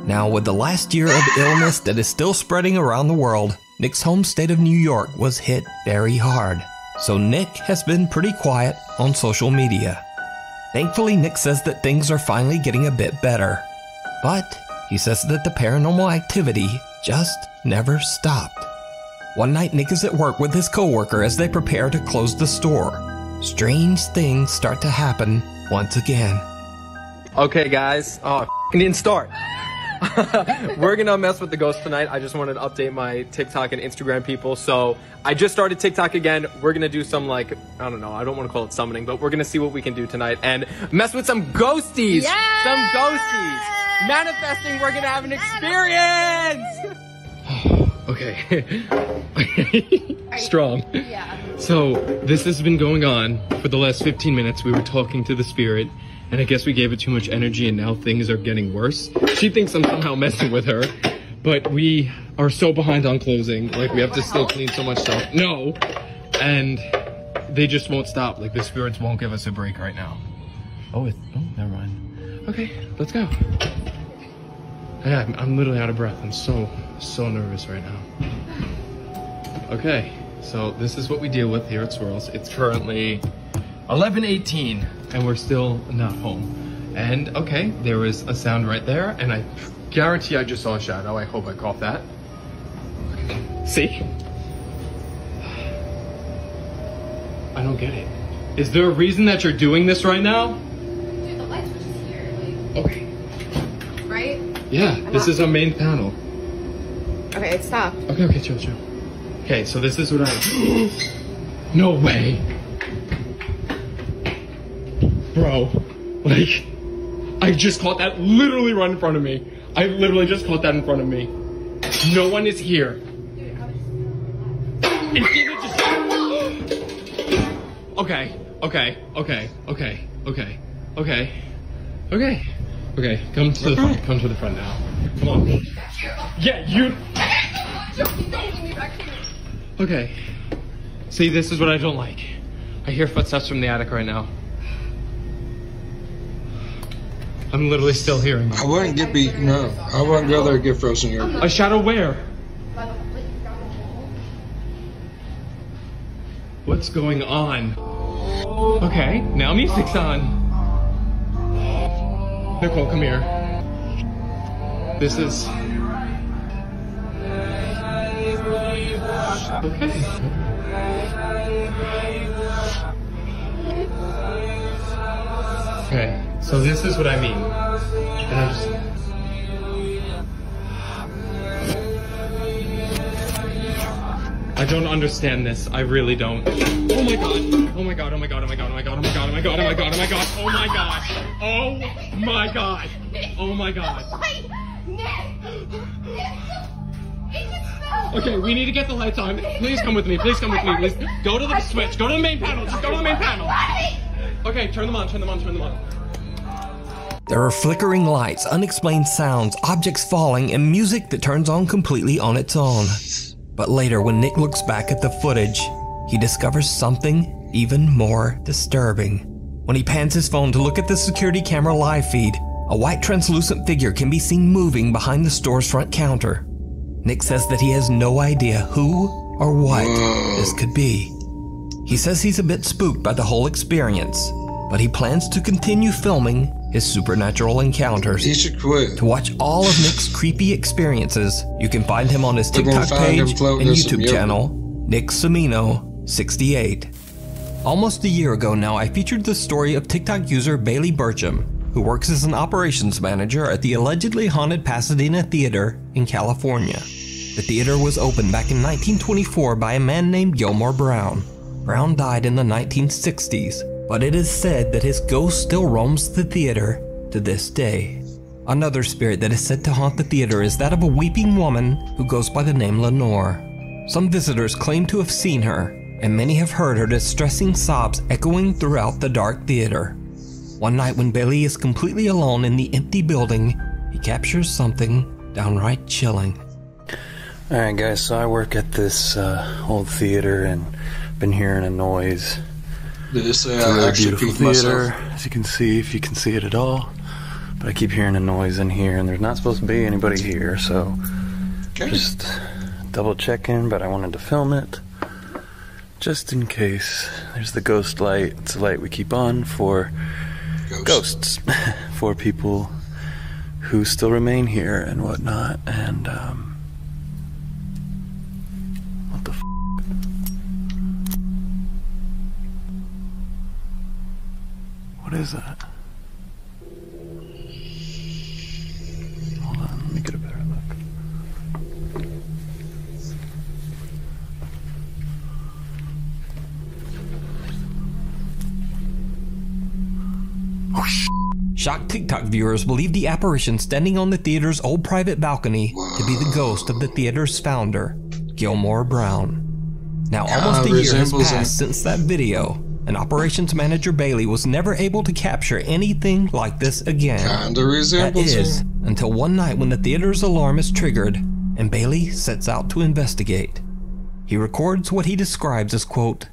Speaker 7: Now, with the last year of illness that is still spreading around the world, Nick's home state of New York was hit very hard. So Nick has been pretty quiet on social media. Thankfully, Nick says that things are finally getting a bit better. But he says that the paranormal activity just never stopped. One night, Nick is at work with his coworker as they prepare to close the store. Strange things start to happen once again.
Speaker 21: Okay, guys. Oh, it didn't start. We're gonna mess with the ghost tonight. I just wanted to update my TikTok and Instagram people. So I just started TikTok again. We're gonna do some, like, I don't know, I don't want to call it summoning, but we're gonna see what we can do tonight and mess with some ghosties.
Speaker 22: Yes!
Speaker 21: Some ghosties. Manifesting, we're gonna have an experience. Okay. Strong.
Speaker 22: Yeah.
Speaker 21: So this has been going on for the last 15 minutes. We were talking to the spirit, and I guess we gave it too much energy, and now things are getting worse. She thinks I'm somehow messing with her, but we are so behind on closing. Like, we have to still clean so much stuff. No. And they just won't stop. Like, the spirits won't give us a break right now. Oh, never mind. Okay, let's go. Yeah, I'm literally out of breath. I'm so nervous right now. Okay, so this is what we deal with here at Swirls. It's currently 11:18 and we're still not home. And okay, there was a sound right there, and I guarantee I just saw a shadow. I hope I caught that. Okay. See? I don't get it. Is there a reason that you're doing this right now?
Speaker 22: Dude, the light switch is here. Like,
Speaker 21: Okay.
Speaker 22: right?
Speaker 21: Yeah, this is our main panel.
Speaker 22: Okay, it stopped.
Speaker 21: Okay, chill. Okay, so this is what I... No way. Bro, like, I just caught that literally right in front of me. I literally just caught that in front of me. No one is here. It's either just... Okay. Come to the front. Come to the front now. Come on. Yeah, you... Okay. See, this is what I don't like. I hear footsteps from the attic right now. I'm literally still hearing them.
Speaker 1: I wouldn't get beaten up. I wouldn't go there and get frozen here.
Speaker 21: A shadow where? What's going on? Okay, now music's on. Nicole, come here. This is... Okay. Okay, so this is what I mean. And I just... I don't understand this. I really don't. Oh my god. Oh my god. Oh my god. Oh my god. Oh my god. Oh my god. Oh my god. Oh my god. Oh my god. Oh my god. Oh my god. Oh my god. Okay, we need to get the lights on. Please come with me. Please come with me. Please go to the switch. Go to the main panel. Just go to the main panel. Okay, turn them on. Turn them on. Turn them on.
Speaker 7: There are flickering lights, unexplained sounds, objects falling, and music that turns on completely on its own. But later, when Nick looks back at the footage, he discovers something even more disturbing. When he pans his phone to look at the security camera live feed, a white translucent figure can be seen moving behind the store's front counter. Nick says that he has no idea who or what this could be. He says he's a bit spooked by the whole experience, but he plans to continue filming his supernatural encounters.
Speaker 1: He should quit.
Speaker 7: To watch all of Nick's creepy experiences, you can find him on his TikTok page and YouTube channel, Nick Cimino 68. Almost a year ago now, I featured the story of TikTok user Bailey Burcham, who works as an operations manager at the allegedly haunted Pasadena Theater in California. The theater was opened back in 1924 by a man named Gilmore Brown. Brown died in the 1960s, but it is said that his ghost still roams the theater to this day. Another spirit that is said to haunt the theater is that of a weeping woman who goes by the name Lenore. Some visitors claim to have seen her, and many have heard her distressing sobs echoing throughout the dark theater. One night when Bailey is completely alone in the empty building, he captures something downright chilling.
Speaker 4: Alright guys, so I work at this old theater and been hearing a noise.
Speaker 1: Did it say
Speaker 4: it's a
Speaker 1: I
Speaker 4: really
Speaker 1: actually
Speaker 4: beautiful
Speaker 1: peed
Speaker 4: theater,
Speaker 1: myself?
Speaker 4: as you can see, if you can see it at all. But I keep hearing a noise in here and there's not supposed to be anybody here, so just double checking, but I wanted to film it just in case. There's the ghost light. It's a light we keep on for ghosts for people who still remain here and whatnot. And what the f? What is that? Hold on, let me get a better look.
Speaker 7: Shocked TikTok viewers believe the apparition standing on the theater's old private balcony to be the ghost of the theater's founder, Gilmore Brown. Now, almost a year has passed since that video, and operations manager Bailey was never able to capture anything like this again. That is, until one night when the theater's alarm is triggered, and Bailey sets out to investigate. He records what he describes as, quote,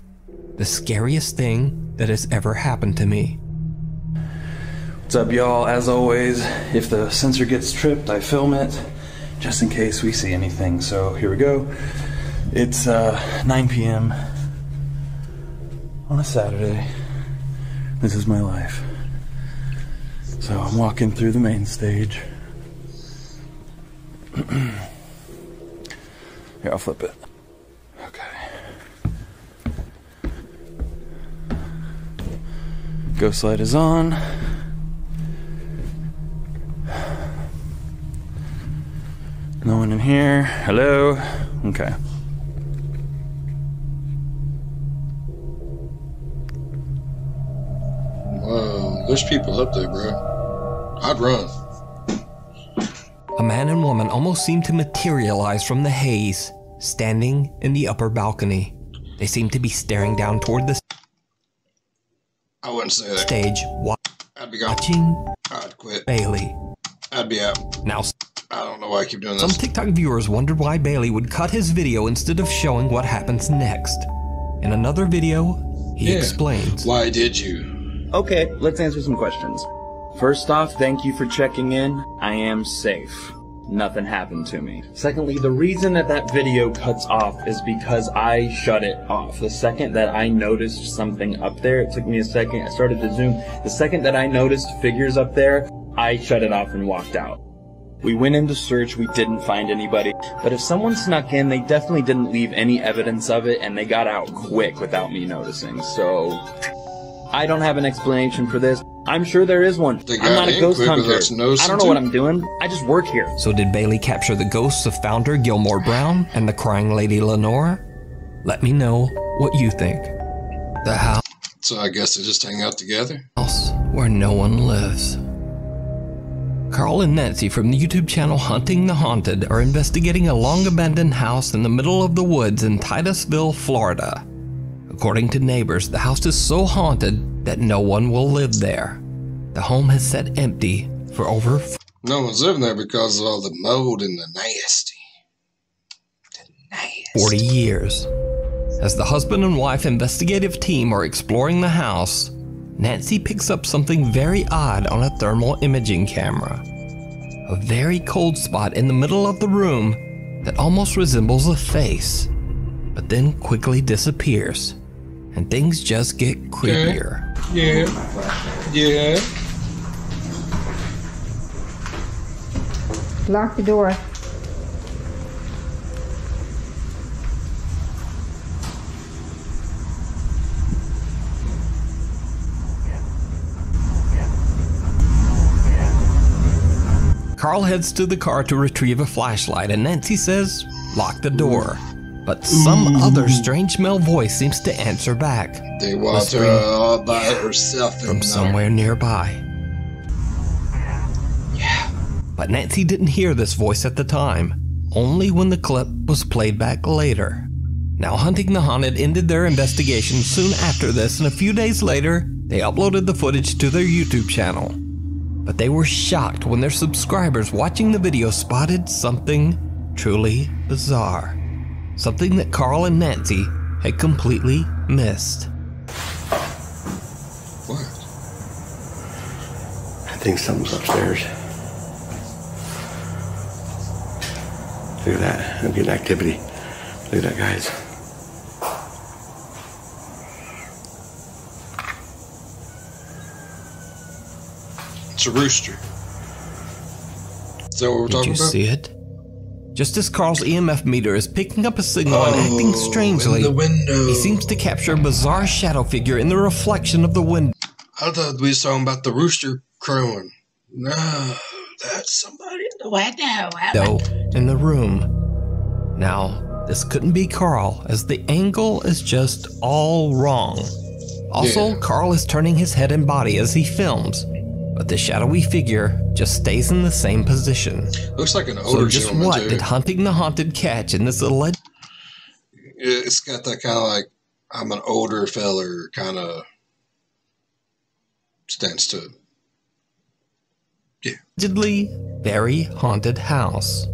Speaker 7: "the scariest thing that has ever happened to me."
Speaker 4: What's up, y'all? As always, if the sensor gets tripped, I film it just in case we see anything. So here we go. It's 9 p.m. on a Saturday. This is my life. So I'm walking through the main stage. Here, I'll flip it. Okay. Ghost light is on. No one in here. Hello? Okay.
Speaker 1: Whoa. there's people up there, bro. I'd run.
Speaker 7: A man and woman almost seem to materialize from the haze, standing in the upper balcony. They seem to be staring down toward the
Speaker 1: I wouldn't say that.
Speaker 7: stage,
Speaker 1: I'd be gone.
Speaker 7: watching
Speaker 1: I'd quit.
Speaker 7: Bailey.
Speaker 1: I'd be out.
Speaker 7: Now,
Speaker 1: I don't know why I keep doing
Speaker 7: some
Speaker 1: this.
Speaker 7: TikTok viewers wondered why Bailey would cut his video instead of showing what happens next. In another video, he explains.
Speaker 1: Why did you?
Speaker 5: Okay, let's answer some questions. First off, thank you for checking in. I am safe. Nothing happened to me. Secondly, the reason that video cuts off is because I shut it off. The second that I noticed something up there, it took me a second, I started to zoom. The second that I noticed figures up there, I shut it off and walked out. We went in to search, we didn't find anybody. But if someone snuck in, they definitely didn't leave any evidence of it, and they got out quick without me noticing. So, I don't have an explanation for this. I'm sure there is one. I'm not a ghost hunter. I don't know what I'm doing. I just work here.
Speaker 7: So did Bailey capture the ghosts of founder Gilmore Brown and the crying lady Lenora? Let me know what you think. The house.
Speaker 1: So I guess they just hang out together?
Speaker 7: House where no one lives. Carl and Nancy from the YouTube channel Hunting the Haunted are investigating a long-abandoned house in the middle of the woods in Titusville, Florida. According to neighbors, the house is so haunted that no one will live there. The home has sat empty for over...
Speaker 1: No one's living there because of all the mold and the nasty.
Speaker 7: 40 years. As the husband and wife investigative team are exploring the house, Nancy picks up something very odd on a thermal imaging camera. A very cold spot in the middle of the room that almost resembles a face, but then quickly disappears, and things just get creepier.
Speaker 1: Yeah.
Speaker 9: Lock the door.
Speaker 7: Carl heads to the car to retrieve a flashlight, and Nancy says, lock the door. But some other strange male voice seems to answer back.
Speaker 1: They want her all by herself
Speaker 7: from somewhere nearby. Yeah. But Nancy didn't hear this voice at the time, only when the clip was played back later. Now Hunting the Haunted ended their investigation soon after this, and a few days later, they uploaded the footage to their YouTube channel. But they were shocked when their subscribers watching the video spotted something truly bizarre. Something that Carl and Nancy had completely missed.
Speaker 1: What?
Speaker 6: I think something's upstairs. Look at that. I'm getting activity. Look at that, guys.
Speaker 1: It's a rooster. Is that what we're talking about?
Speaker 7: Did you see it? Just as Carl's EMF meter is picking up a signal and acting strangely,
Speaker 1: in the window.
Speaker 7: He seems to capture a bizarre shadow figure in the reflection of the window.
Speaker 1: I thought we were talking about the rooster crowing. No, that's somebody in the window.
Speaker 7: In the room. Now, this couldn't be Carl, as the angle is just all wrong. Also, Carl is turning his head and body as he films, but the shadowy figure just stays in the same position.
Speaker 1: Looks like an older
Speaker 7: So just what did Hunting the Haunted catch in this alleged...
Speaker 1: It's got that kind of like, I'm an older feller kind of stance to it. Yeah.
Speaker 7: allegedly very haunted house.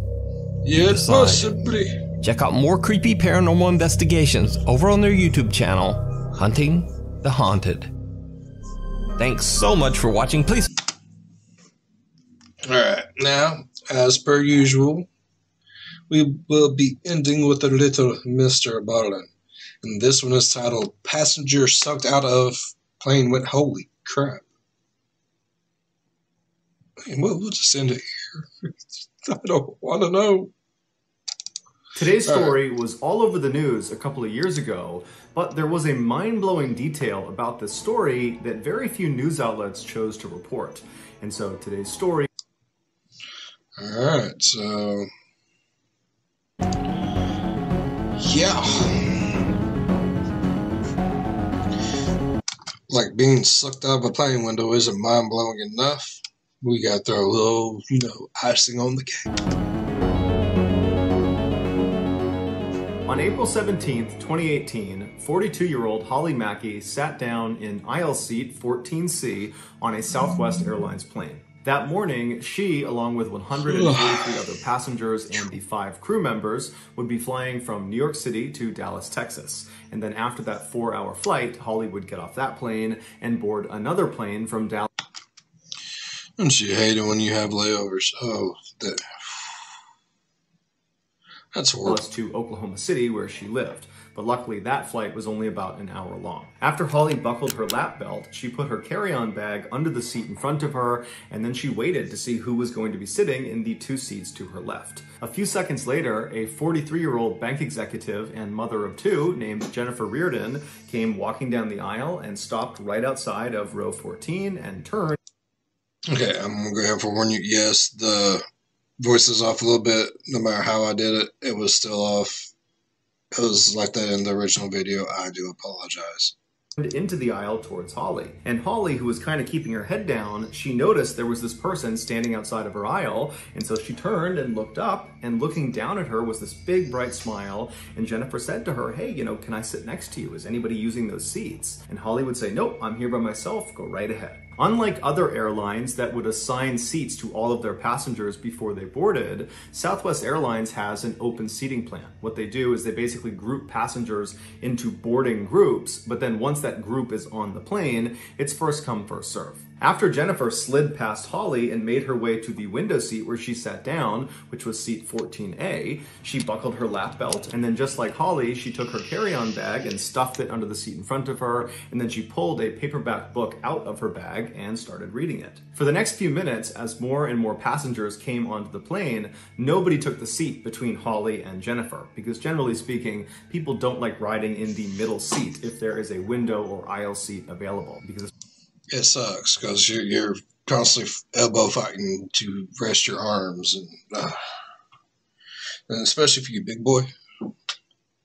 Speaker 1: Yes, possibly.
Speaker 7: Check out more creepy paranormal investigations over on their YouTube channel, Hunting the Haunted. Thanks so much for watching. Please.
Speaker 1: Alright, now, as per usual, we will be ending with a little Mr. Barlin. And this one is titled Passenger Sucked Out of Plane Went Holy Crap. Man, we'll just end it here. I don't want to know.
Speaker 12: Today's story was all over the news a couple of years ago, but there was a mind-blowing detail about this story that very few news outlets chose to report. And so today's story...
Speaker 1: Alright, so... yeah. like being sucked out of a plane window isn't mind-blowing enough, we gotta throw a little, icing on the cake.
Speaker 2: On April 17th, 2018, 42-year-old Holly Mackey sat down in aisle seat 14C on a Southwest Airlines plane. That morning, she, along with 143 other passengers and the 5 crew members, would be flying from New York City to Dallas, Texas. And then after that 4-hour flight, Holly would get off that plane and board another plane from Dallas.
Speaker 1: Don't you hate it when you have layovers? Oh, that's horrible.
Speaker 2: To Oklahoma City, where she lived. But luckily that flight was only about an hour long. After Holly buckled her lap belt, she put her carry-on bag under the seat in front of her, and then she waited to see who was going to be sitting in the 2 seats to her left. A few seconds later, a 43-year-old bank executive and mother of 2 named Jennifer Reardon came walking down the aisle and stopped right outside of row 14 and turned.
Speaker 1: Okay, I'm going to go ahead and forewarn you. Yes, the voice is off a little bit. No matter how I did it, it was still off. It was like that in the original video. I do apologize.
Speaker 2: Into the aisle towards Holly. And Holly, who was kind of keeping her head down, she noticed there was this person standing outside of her aisle, and so she turned and looked up, and looking down at her was this big bright smile, and Jennifer said to her, hey, can I sit next to you? Is anybody using those seats? And Holly would say, nope, I'm here by myself, go right ahead. Unlike other airlines that would assign seats to all of their passengers before they boarded, Southwest Airlines has an open seating plan. What they do is they basically group passengers into boarding groups, but then once that group is on the plane, it's first come, first serve. After Jennifer slid past Holly and made her way to the window seat where she sat down, which was seat 14A, she buckled her lap belt, and then just like Holly, she took her carry-on bag and stuffed it under the seat in front of her, and then she pulled a paperback book out of her bag and started reading it. For the next few minutes, as more and more passengers came onto the plane, nobody took the seat between Holly and Jennifer, because generally speaking, people don't like riding in the middle seat if there is a window or aisle seat available, because
Speaker 1: it sucks because you're constantly elbow fighting to rest your arms, and especially if you're a big boy,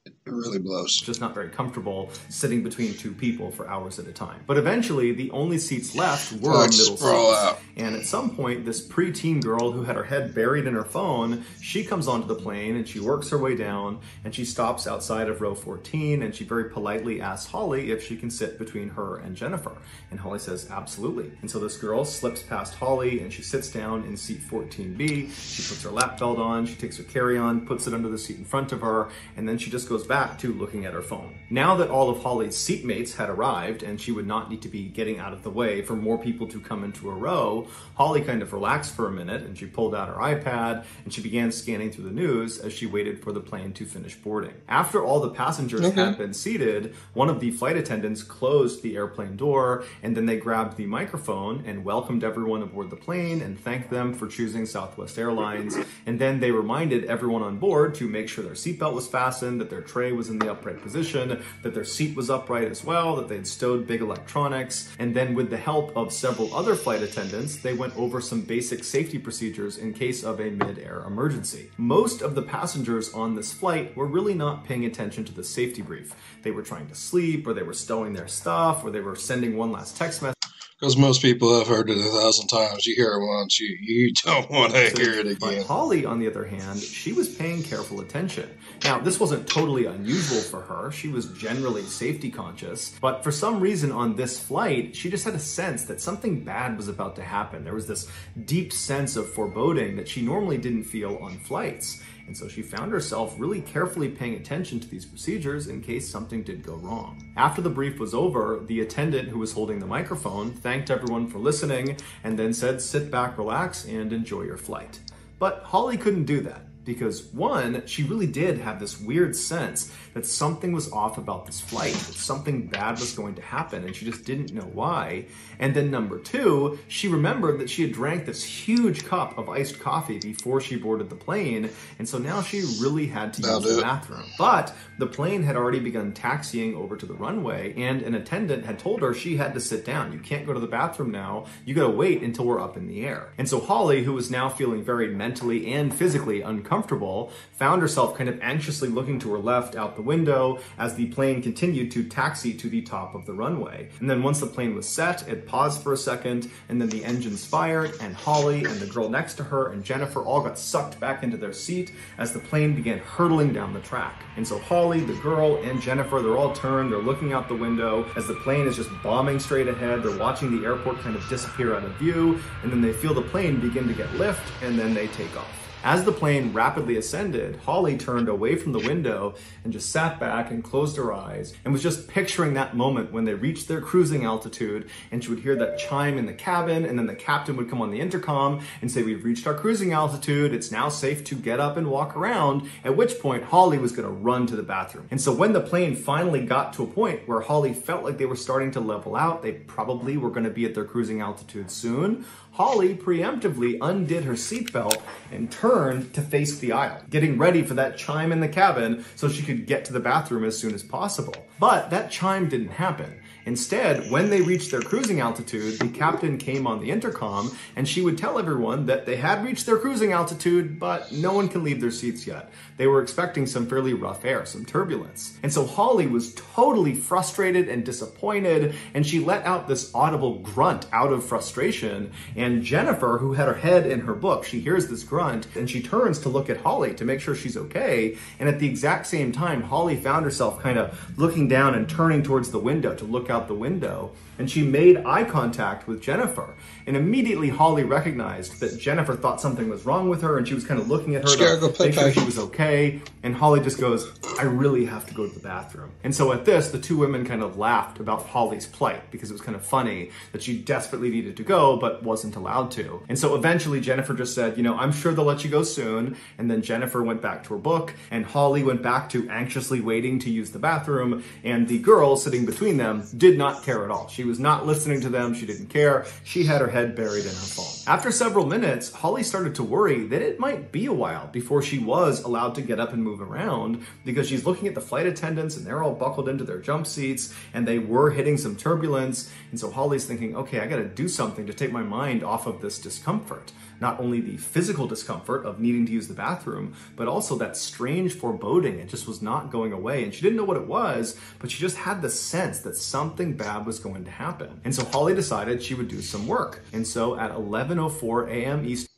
Speaker 1: it really blows.
Speaker 2: Just not very comfortable sitting between 2 people for hours at a time. But eventually, the only seats left were middle seats. And at some point, this preteen girl who had her head buried in her phone, she comes onto the plane and she works her way down and she stops outside of row 14 and she very politely asks Holly if she can sit between her and Jennifer. And Holly says, absolutely. And so this girl slips past Holly and she sits down in seat 14B. She puts her lap belt on, she takes her carry-on, puts it under the seat in front of her, and then she just goes back to looking at her phone. Now that all of Holly's seatmates had arrived and she would not need to be getting out of the way for more people to come into a row, Holly kind of relaxed for a minute and she pulled out her iPad and she began scanning through the news as she waited for the plane to finish boarding. After all the passengers had been seated, one of the flight attendants closed the airplane door and then they grabbed the microphone and welcomed everyone aboard the plane and thanked them for choosing Southwest Airlines. And then they reminded everyone on board to make sure their seatbelt was fastened, that their tray was in the upright position, that their seat was upright as well, that they'd stowed big electronics, and then with the help of several other flight attendants, they went over some basic safety procedures in case of a mid-air emergency. Most of the passengers on this flight were really not paying attention to the safety brief. They were trying to sleep, or they were stowing their stuff, or they were sending one last text message.
Speaker 1: Because most people have heard it 1,000 times. You hear it once, you don't want to hear it again.
Speaker 2: But Holly, on the other hand, she was paying careful attention. Now, this wasn't totally unusual for her. She was generally safety conscious. But for some reason on this flight, she just had a sense that something bad was about to happen. There was this deep sense of foreboding that she normally didn't feel on flights. And so she found herself really carefully paying attention to these procedures in case something did go wrong. After the brief was over, the attendant who was holding the microphone thanked everyone for listening and then said, sit back, relax, and enjoy your flight. But Holly couldn't do that. Because one, she really did have this weird sense that something was off about this flight, that something bad was going to happen, and she just didn't know why. And then number two, she remembered that she had drank this huge cup of iced coffee before she boarded the plane, and so now she really had to use the bathroom. But the plane had already begun taxiing over to the runway, and an attendant had told her she had to sit down. You can't go to the bathroom now. You gotta wait until we're up in the air. And so Holly, who was now feeling very mentally and physically uncomfortable, uncomfortable, found herself kind of anxiously looking to her left out the window as the plane continued to taxi to the top of the runway. And then once the plane was set, it paused for a second, and then the engines fired, and Holly and the girl next to her and Jennifer all got sucked back into their seat as the plane began hurtling down the track. And so Holly, the girl, and Jennifer, they're all turned, they're looking out the window as the plane is just bombing straight ahead. They're watching the airport kind of disappear out of view, and then they feel the plane begin to get lift, and then they take off. As the plane rapidly ascended, Holly turned away from the window and just sat back and closed her eyes and was just picturing that moment when they reached their cruising altitude, and she would hear that chime in the cabin, and then the captain would come on the intercom and say, "We've reached our cruising altitude, it's now safe to get up and walk around," at which point Holly was going to run to the bathroom. And so when the plane finally got to a point where Holly felt like they were starting to level out, they probably were going to be at their cruising altitude soon, Holly preemptively undid her seatbelt and turned to face the aisle, getting ready for that chime in the cabin so she could get to the bathroom as soon as possible. But that chime didn't happen. Instead, when they reached their cruising altitude, the captain came on the intercom and she would tell everyone that they had reached their cruising altitude, but no one can leave their seats yet. They were expecting some fairly rough air, some turbulence. And so Holly was totally frustrated and disappointed, and she let out this audible grunt out of frustration. And Jennifer, who had her head in her book, she hears this grunt and she turns to look at Holly to make sure she's okay. And at the exact same time, Holly found herself kind of looking down and turning towards the window to look out the window, and she made eye contact with Jennifer. And immediately Holly recognized that Jennifer thought something was wrong with her, and she was kind of looking at her to make sure she was okay. And Holly just goes, "I really have to go to the bathroom." And so at this, the two women kind of laughed about Holly's plight, because it was kind of funny that she desperately needed to go but wasn't allowed to. And so eventually Jennifer just said, "You know, I'm sure they'll let you go soon." And then Jennifer went back to her book, and Holly went back to anxiously waiting to use the bathroom, and the girl sitting between them did not care at all. She was not listening to them. She didn't care. She had her head buried in her phone. After several minutes, Holly started to worry that it might be a while before she was allowed to get up and move around, because she's looking at the flight attendants and they're all buckled into their jump seats and they were hitting some turbulence. And so Holly's thinking, okay, I got to do something to take my mind off of this discomfort. Not only the physical discomfort of needing to use the bathroom, but also that strange foreboding. It just was not going away. And she didn't know what it was, but she just had the sense that something bad was going to happen. And so Holly decided she would do some work. And so at 11:04 a.m. Eastern...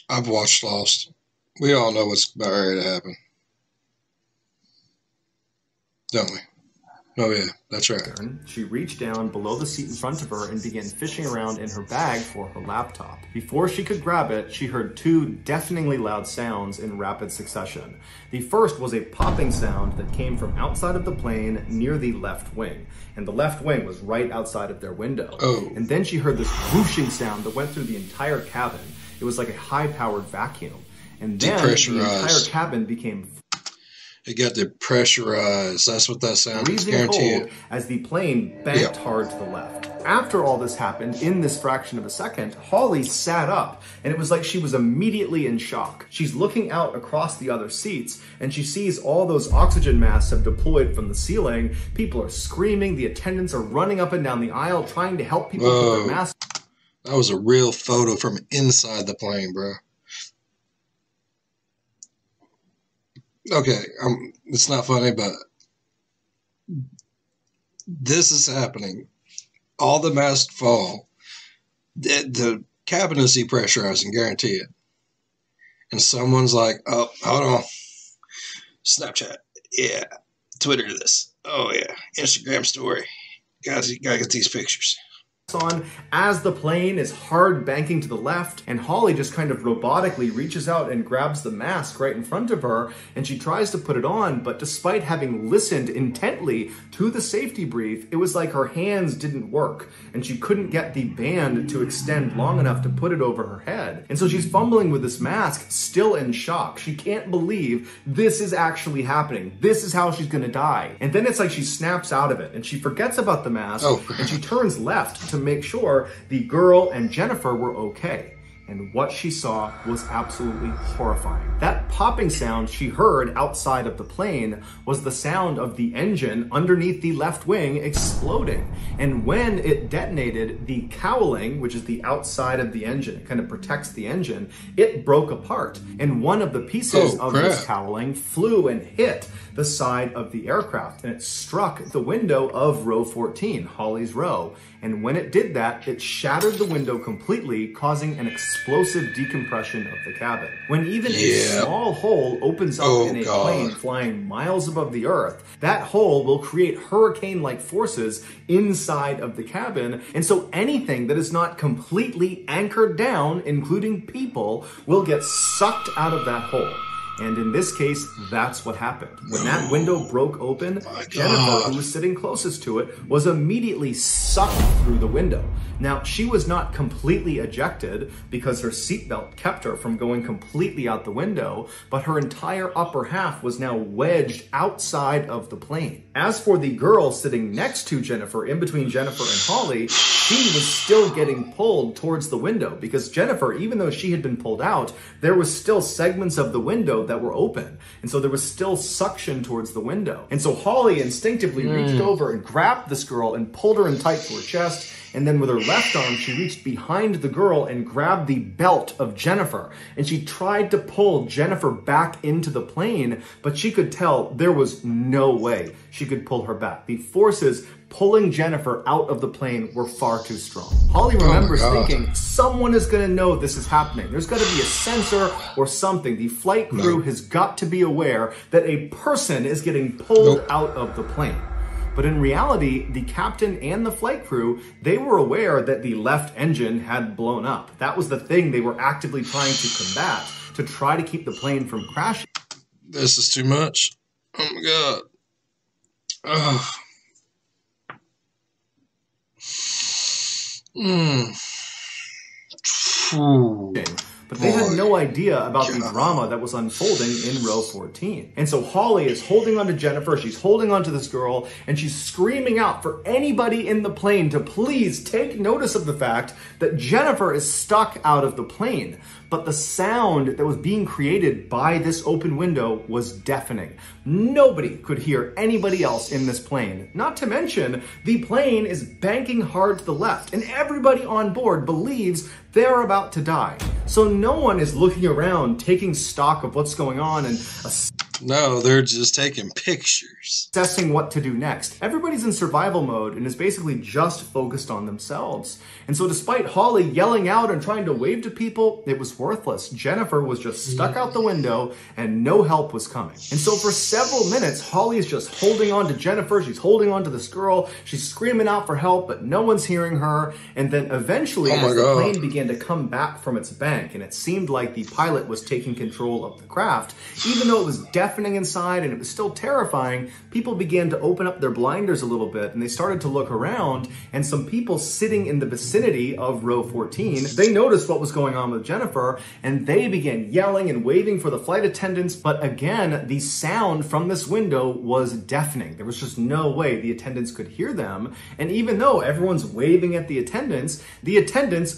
Speaker 1: I've watched Lost. We all know what's about ready to happen. Don't we? Oh yeah, that's right.
Speaker 2: She reached down below the seat in front of her and began fishing around in her bag for her laptop. Before she could grab it, she heard two deafeningly loud sounds in rapid succession. The first was a popping sound that came from outside of the plane near the left wing. And the left wing was right outside of their window.
Speaker 1: Oh.
Speaker 2: And then she heard this whooshing sound that went through the entire cabin. It was like a high-powered vacuum. And then the entire cabin became...
Speaker 1: It got depressurized. That's what that sound is. Guaranteed.
Speaker 2: As the plane banked hard to the left. After all this happened, in this fraction of a second, Holly sat up, and it was like she was immediately in shock. She's looking out across the other seats, and she sees all those oxygen masks have deployed from the ceiling. People are screaming. The attendants are running up and down the aisle trying to help people put their masks.
Speaker 1: That was a real photo from inside the plane, bro. Okay, it's not funny, but this is happening. All the masks fall. The cabin is depressurizing, guarantee it. And someone's like, oh, hold on. Snapchat. Yeah. Twitter this. Oh, yeah. Instagram story. Guys, you gotta get these pictures.
Speaker 2: On as the plane is hard banking to the left, and Holly just kind of robotically reaches out and grabs the mask right in front of her, and she tries to put it on, but despite having listened intently to the safety brief, it was like her hands didn't work and she couldn't get the band to extend long enough to put it over her head. And so she's fumbling with this mask, still in shock. She can't believe this is actually happening. This is how she's gonna die. And then it's like she snaps out of it and she forgets about the mask, and she turns left to make sure the girl and Jennifer were okay. and what she saw was absolutely horrifying. That popping sound she heard outside of the plane was the sound of the engine underneath the left wing exploding. And when it detonated, the cowling, which is the outside of the engine, it kind of protects the engine, it broke apart. And one of the pieces of this cowling flew and hit the side of the aircraft, and it struck the window of row 14, Holly's row. And when it did that, it shattered the window completely, causing an explosive decompression of the cabin. When even a small hole opens up in a plane flying miles above the earth, that hole will create hurricane-like forces inside of the cabin. And so anything that is not completely anchored down, including people, will get sucked out of that hole. And in this case, that's what happened. When that window broke open, Jennifer, who was sitting closest to it, was immediately sucked through the window. Now, she was not completely ejected because her seatbelt kept her from going completely out the window, but her entire upper half was now wedged outside of the plane. As for the girl sitting next to Jennifer, in between Jennifer and Holly, she was still getting pulled towards the window because Jennifer, even though she had been pulled out, there was still segments of the window that were open. And so there was still suction towards the window. And so Holly instinctively reached over and grabbed this girl and pulled her in tight to her chest. And then with her left arm, she reached behind the girl and grabbed the belt of Jennifer. And she tried to pull Jennifer back into the plane, but she could tell there was no way she could pull her back. The forces pulling Jennifer out of the plane were far too strong. Holly remembers thinking, someone is gonna know this is happening. There's gotta be a sensor or something. The flight crew has got to be aware that a person is getting pulled out of the plane. But in reality, the captain and the flight crew, they were aware that the left engine had blown up. That was the thing they were actively trying to combat, to try to keep the plane from crashing.
Speaker 1: This is too much. Oh my God. Ugh.
Speaker 2: But they had no idea about the drama that was unfolding in row 14. And so Holly is holding on to Jennifer, she's holding on to this girl, and she's screaming out for anybody in the plane to please take notice of the fact that Jennifer is stuck out of the plane. But the sound that was being created by this open window was deafening. Nobody could hear anybody else in this plane. Not to mention, the plane is banking hard to the left, and everybody on board believes they're about to die. So no one is looking around, taking stock of what's going on and
Speaker 1: no, they're just taking pictures.
Speaker 2: Assessing what to do next. Everybody's in survival mode and is basically just focused on themselves. And so despite Holly yelling out and trying to wave to people, it was worthless. Jennifer was just stuck out the window and no help was coming. And so for several minutes, Holly is just holding on to Jennifer. She's holding on to this girl. She's screaming out for help, but no one's hearing her. And then eventually, as the plane began to come back from its bank, and it seemed like the pilot was taking control of the craft, even though it was deafening inside and it was still terrifying, people began to open up their blinders a little bit and they started to look around, and some people sitting in the vicinity of row 14, they noticed what was going on with Jennifer and they began yelling and waving for the flight attendants. But again, the sound from this window was deafening. There was just no way the attendants could hear them. And even though everyone's waving at the attendants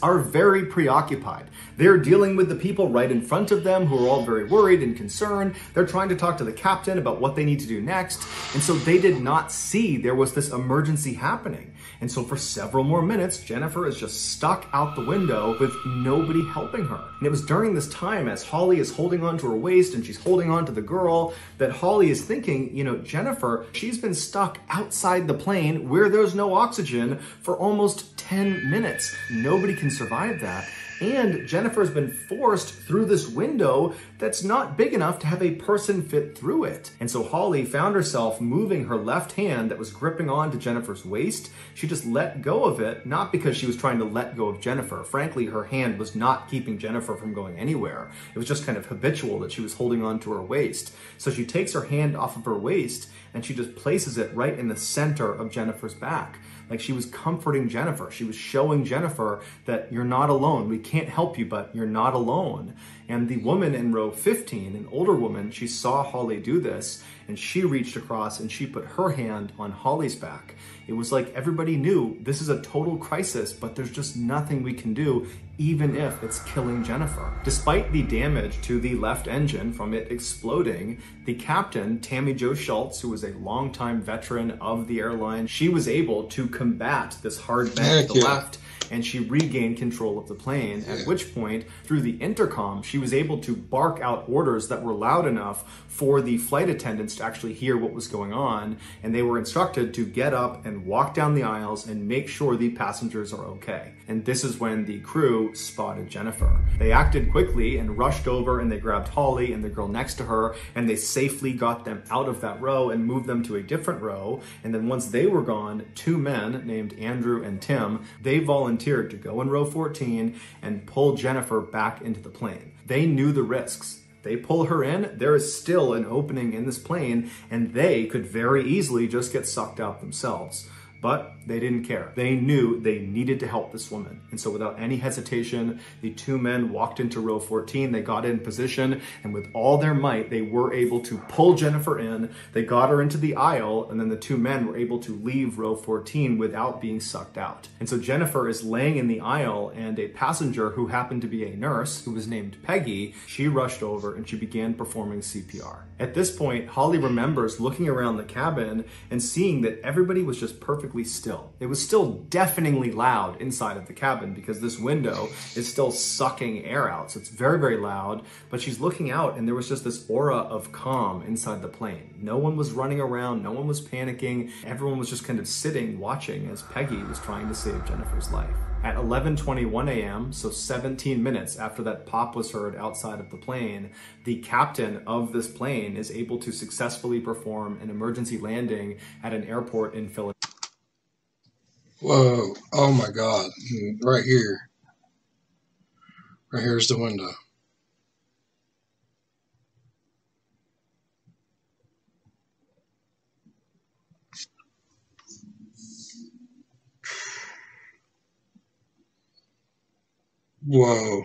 Speaker 2: are very preoccupied. They're dealing with the people right in front of them who are all very worried and concerned. They're trying to talk to the captain about what they need to do next. And so they did not see there was this emergency happening. And so for several more minutes, Jennifer is just stuck out the window with nobody helping her. And it was during this time, as Holly is holding on to her waist and she's holding on to the girl, that Holly is thinking, you know, Jennifer, she's been stuck outside the plane where there's no oxygen for almost 10 minutes. Nobody can survive that. And Jennifer's been forced through this window that's not big enough to have a person fit through it. And so Holly found herself moving her left hand that was gripping onto Jennifer's waist. She just let go of it, not because she was trying to let go of Jennifer. Frankly, her hand was not keeping Jennifer from going anywhere. It was just kind of habitual that she was holding on to her waist. So she takes her hand off of her waist and she just places it right in the center of Jennifer's back. Like she was comforting Jennifer. She was showing Jennifer that you're not alone. We can't help you, but you're not alone. And the woman in row 15, an older woman, she saw Holly do this and she reached across and she put her hand on Holly's back. It was like everybody knew this is a total crisis, but there's just nothing we can do. even if it's killing Jennifer. Despite the damage to the left engine from it exploding, the captain, Tammy Jo Schultz, who was a longtime veteran of the airline, she was able to combat this hard bend to the left, and she regained control of the plane, at which point, through the intercom, she was able to bark out orders that were loud enough for the flight attendants to actually hear what was going on, and they were instructed to get up and walk down the aisles and make sure the passengers are okay. And this is when the crew spotted Jennifer. They acted quickly and rushed over, and they grabbed Holly and the girl next to her, and they safely got them out of that row and moved them to a different row. And then once they were gone, two men named Andrew and Tim, they volunteered to go in row 14 and pull Jennifer back into the plane. They knew the risks. They pull her in, there is still an opening in this plane, and they could very easily just get sucked out themselves. But they didn't care. They knew they needed to help this woman. And so without any hesitation, the two men walked into row 14, they got in position, and with all their might, they were able to pull Jennifer in. They got her into the aisle, and then the two men were able to leave row 14 without being sucked out. And so Jennifer is laying in the aisle, and a passenger who happened to be a nurse, who was named Peggy, she rushed over and she began performing CPR. At this point, Holly remembers looking around the cabin and seeing that everybody was just perfectly still. It was still deafeningly loud inside of the cabin because this window is still sucking air out. So it's very, very loud, but she's looking out and there was just this aura of calm inside the plane. No one was running around. No one was panicking. Everyone was just kind of sitting, watching as Peggy was trying to save Jennifer's life. At 11:21 a.m., so 17 minutes after that pop was heard outside of the plane, the captain of this plane is able to successfully perform an emergency landing at an airport in Philadelphia.
Speaker 1: Whoa, oh my God, right here. Right here's the window. Whoa.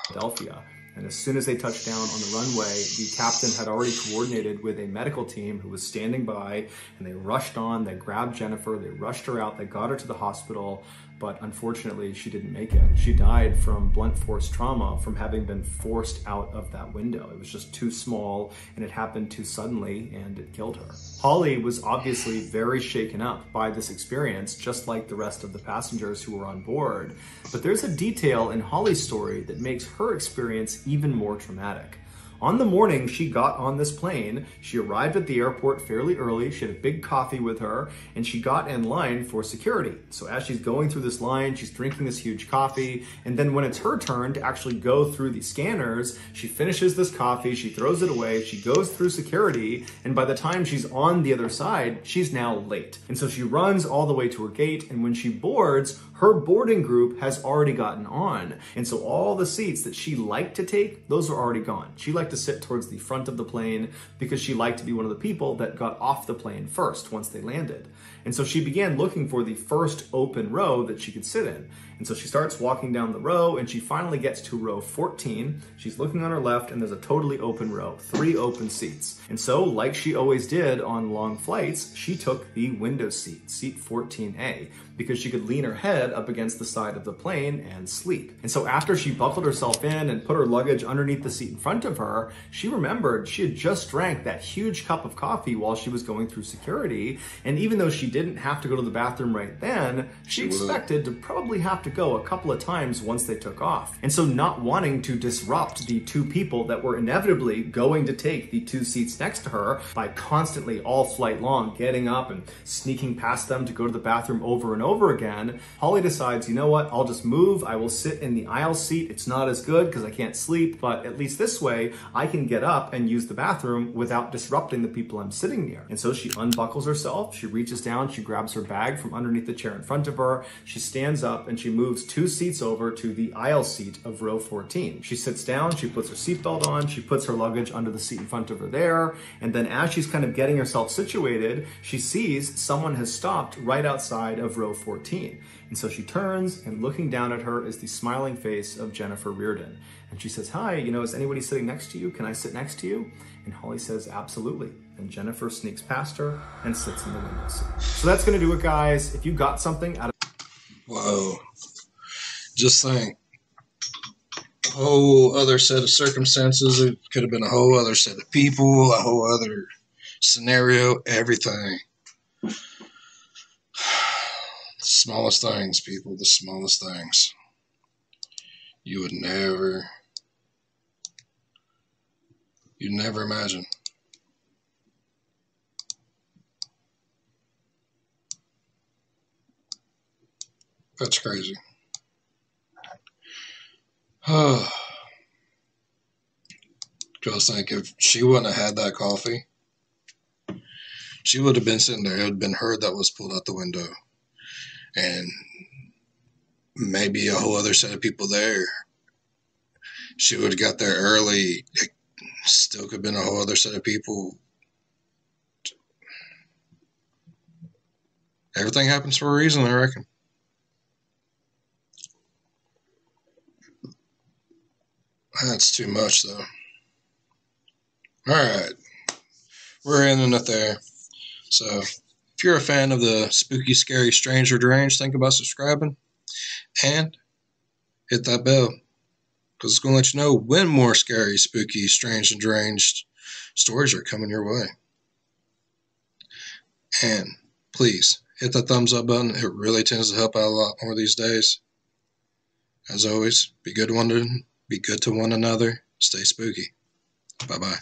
Speaker 2: Philadelphia. And as soon as they touched down on the runway, the captain had already coordinated with a medical team who was standing by, and they rushed on, they grabbed Jennifer, they rushed her out, they got her to the hospital, but unfortunately she didn't make it. She died from blunt force trauma from having been forced out of that window. It was just too small, and it happened too suddenly, and it killed her. Holly was obviously very shaken up by this experience, just like the rest of the passengers who were on board. But there's a detail in Holly's story that makes her experience even more traumatic. On the morning she got on this plane, she arrived at the airport fairly early, she had a big coffee with her, and she got in line for security. So as she's going through this line, she's drinking this huge coffee, and then when it's her turn to actually go through the scanners, she finishes this coffee, she throws it away, she goes through security, and by the time she's on the other side, she's now late. And so she runs all the way to her gate, and when she boards, her boarding group has already gotten on. And so all the seats that she liked to take, those are already gone. She liked to sit towards the front of the plane because she liked to be one of the people that got off the plane first once they landed. And so she began looking for the first open row that she could sit in. And so she starts walking down the row and she finally gets to row 14. She's looking on her left and there's a totally open row, 3 open seats. And so like she always did on long flights, she took the window seat, seat 14A, because she could lean her head up against the side of the plane and sleep. And so after she buckled herself in and put her luggage underneath the seat in front of her, she remembered she had just drank that huge cup of coffee while she was going through security. And even though she didn't have to go to the bathroom right then, she expected to probably have to go a couple of times once they took off. And so not wanting to disrupt the 2 people that were inevitably going to take the 2 seats next to her by constantly all flight long getting up and sneaking past them to go to the bathroom over and over again, Holly decides, you know what, I'll just move, I will sit in the aisle seat. It's not as good because I can't sleep, but at least this way I can get up and use the bathroom without disrupting the people I'm sitting near. And so she unbuckles herself, she reaches down, she grabs her bag from underneath the chair in front of her, she stands up and she moves 2 seats over to the aisle seat of row 14. She sits down, she puts her seatbelt on, she puts her luggage under the seat in front of her there, and then as she's kind of getting herself situated, she sees someone has stopped right outside of row 14. And so she turns, and looking down at her is the smiling face of Jennifer Reardon. And she says, hi, you know, is anybody sitting next to you? Can I sit next to you? And Holly says, absolutely. And Jennifer sneaks past her and sits in the window seat. So that's gonna do it, guys. If you got something out of
Speaker 1: Whoa. Just think. A whole other set of circumstances. It could have been a whole other set of people, a whole other scenario, everything. The smallest things, people, the smallest things. You would never, you'd never imagine. That's crazy. Just think, if she wouldn't have had that coffee, she would have been sitting there. It would have been her that was pulled out the window. And maybe a whole other set of people there. She would have got there early. It still could have been a whole other set of people. Everything happens for a reason, I reckon. That's too much, though. Alright. We're ending it there. So, if you're a fan of the spooky, scary, strange, or deranged, think about subscribing. And hit that bell. Because it's going to let you know when more scary, spooky, strange, and deranged stories are coming your way. And please, hit that thumbs up button. It really tends to help out a lot more these days. As always, be good to one another. Stay spooky. Bye-bye.